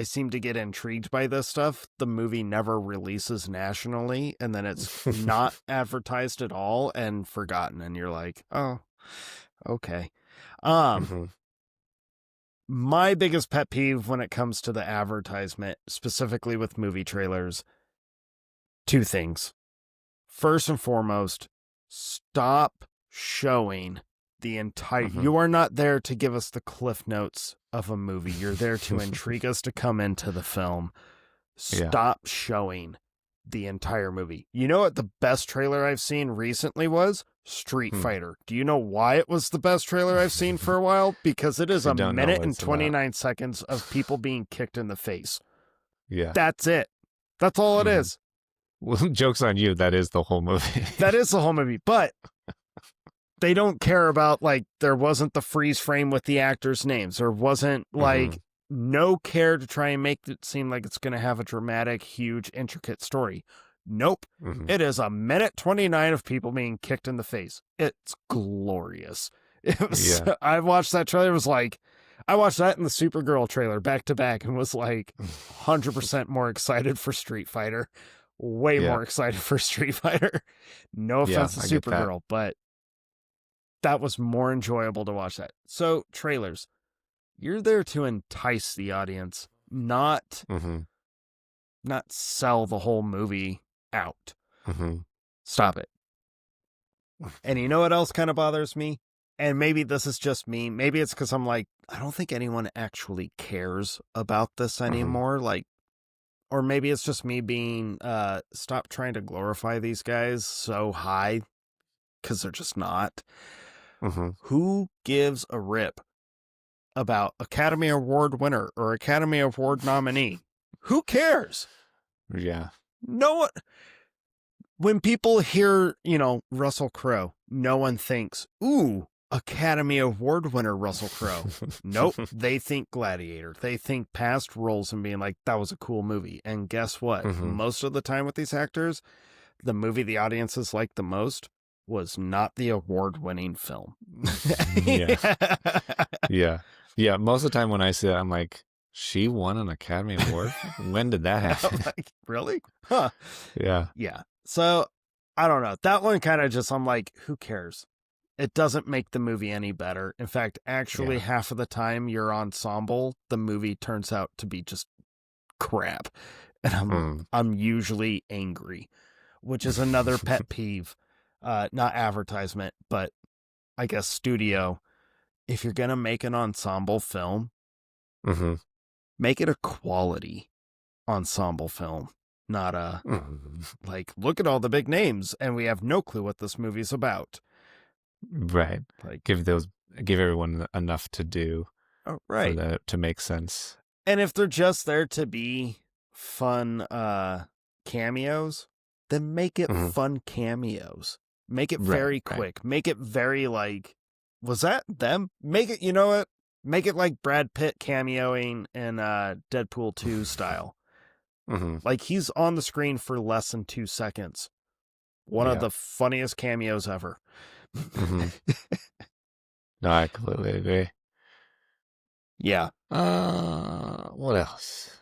seem to get intrigued by this stuff, the movie never releases nationally, and then it's not advertised at all and forgotten, and you're like, oh, okay. Um, Hmm. my biggest pet peeve when it comes to the advertisement, specifically with movie trailers, two things. First and foremost, stop showing the entire. Hmm. You are not there to give us the cliff notes of a movie. You're there to intrigue us to come into the film. Yeah. Stop showing the entire movie. You know what the best trailer I've seen recently was? Street Hmm. Fighter. Do you know why it was the best trailer I've seen for a while? Because it is Because you a don't know minute what and it's about. 29 seconds of people being kicked in the face. Yeah. That's it. That's all it Hmm. is. Well, joke's on you. That is the whole movie. That is the whole movie. But they don't care about, like, there wasn't the freeze frame with the actors' names. There wasn't, Hmm. like, no care to try and make it seem like it's going to have a dramatic, huge, intricate story. Nope. Hmm. It is a minute 29 of people being kicked in the face. It's glorious. It was, Yeah. I watched that trailer, it was like, I watched that and the Supergirl trailer back to back and was like 100% more excited for Street Fighter. Way Yeah. more excited for Street Fighter. No Yeah. offense to I get that. Supergirl, but that was more enjoyable to watch that. So, trailers, you're there to entice the audience, not Hmm. not sell the whole movie out. Hmm. Stop it. And you know what else kind of bothers me? And maybe this is just me. Maybe it's because I'm like, I don't think anyone actually cares about this Hmm. anymore. Like, or maybe it's just me being, stop trying to glorify these guys so high because they're just not. Hmm. Who gives a rip about Academy Award winner or Academy Award nominee? Who cares? Yeah. No one. When people hear, Russell Crowe, no one thinks, ooh, Academy Award winner Russell Crowe. Nope. They think Gladiator. They think past roles and being like, that was a cool movie. And guess what? Mm-hmm. Most of the time with these actors, the movie the audiences liked the most was not the award winning film. Yeah. Yeah. Yeah. Most of the time when I see that, I'm like, she won an Academy Award? When did that happen? Like, really? Huh. Yeah. Yeah. So I don't know. That one kind of just, I'm like, who cares? It doesn't make the movie any better. In fact, actually, Yeah. half of the time your ensemble, the movie turns out to be just crap. And I'm usually angry, which is another pet peeve. Not advertisement, but I guess studio. If you're going to make an ensemble film, Mm-hmm. make it a quality ensemble film, not a like, look at all the big names and we have no clue what this movie's about. Right. Like, Give everyone enough to do oh, for right. to make sense. And if they're just there to be fun cameos, then make it Mm-hmm. fun cameos. Make it Right. very quick. Make it very like, was that them? Make it, you know what? Make it like Brad Pitt cameoing in Deadpool 2 style. Mm-hmm. Like he's on the screen for less than 2 seconds. One of Yeah. the funniest cameos ever. Mm-hmm. No, I completely agree. Yeah. What else?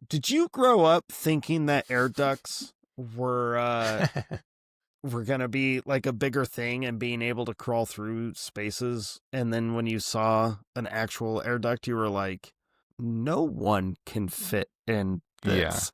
Did you grow up thinking that air ducts were gonna be like a bigger thing and being able to crawl through spaces, and then when you saw an actual air duct, you were like, no one can fit in Yeah. this?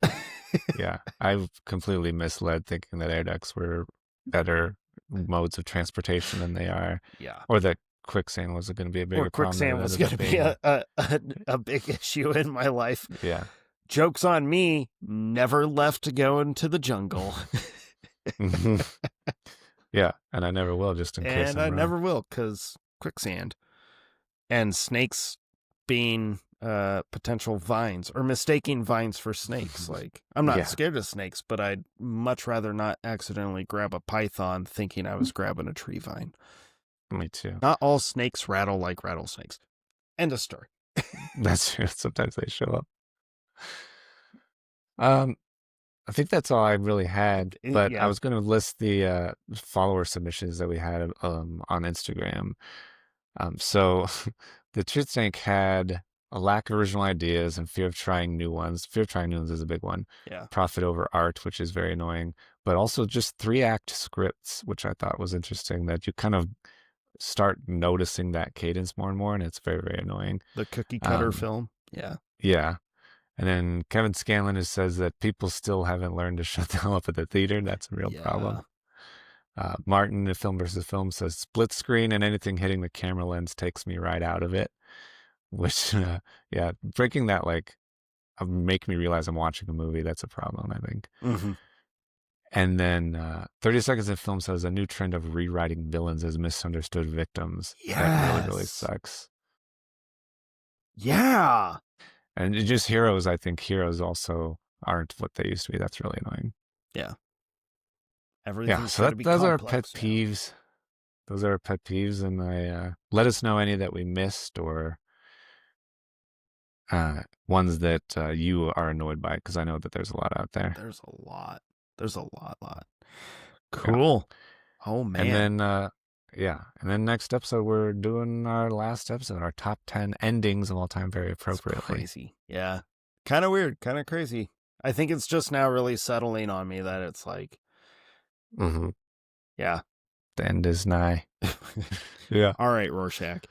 Yeah. I've completely misled thinking that air ducts were better modes of transportation than they are, Yeah. or that quicksand was going to be a bigger Or problem than quicksand it was ended gonna up be being. a big issue in my life. Yeah. Joke's on me, never left to go into the jungle. Mhm. Yeah, and I never will, just in case And I'm I wrong. never will, because quicksand. And snakes being potential vines, or mistaking vines for snakes. Like, I'm not Yeah, scared of snakes, but I'd much rather not accidentally grab a python thinking I was grabbing a tree vine. me too. Not all snakes rattle like rattlesnakes. End of story. That's true. Sometimes they show up. Um, I think that's all I really had, but I Yeah. was going to list the follower submissions that we had on Instagram. So the Truth Tank had a lack of original ideas and fear of trying new ones. Fear of trying new ones is a big one. Yeah. Profit over art, which is very annoying, but also just 3-act scripts, which I thought was interesting, that you kind of start noticing that cadence more and more, and it's very, very annoying. The cookie cutter film. Yeah. Yeah. And then Kevin Scanlon just says that people still haven't learned to shut the hell up at the theater. That's a real problem. Martin, the Film versus Film, says split screen and anything hitting the camera lens takes me right out of it. Which, yeah, breaking that like make me realize I'm watching a movie. That's a problem, I think. Mm-hmm. And then 30 Seconds of Film says a new trend of rewriting villains as misunderstood victims. That really, really Yes. sucks. Yeah. And just heroes, I think heroes also aren't what they used to be. That's really annoying. Yeah. Yeah, Everything's so got to be those are our pet complex now. peeves. Those are our pet peeves, and I let us know any that we missed or ones that you are annoyed by, because I know that there's a lot out there. There's a lot. There's a lot. Yeah. Cool. Oh, man. And then, yeah. And then next episode, we're doing our last episode, our top 10 endings of all time, very It's appropriately. crazy. Yeah. Kind of weird. Kind of crazy. I think it's just now really settling on me that it's like, Mm-hmm. yeah. The end is nigh. Yeah. All right, Rorschach.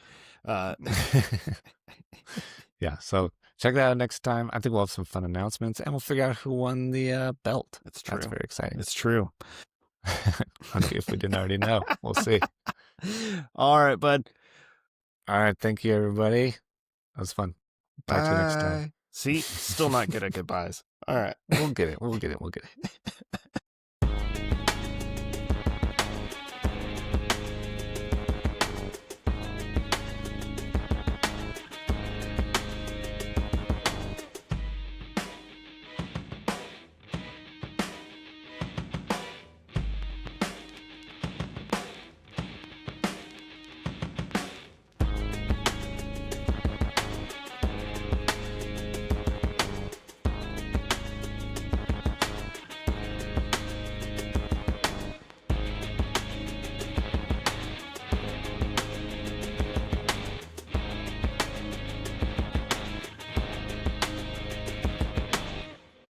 Yeah. So check that out next time. I think we'll have some fun announcements, and we'll figure out who won the belt. It's true. That's very exciting. It's true. If we didn't already know, we'll see. All right, bud. All right. Thank you, everybody. That was fun. Talk to you next time. See, still not good at goodbyes. All right. We'll get it. We'll get it.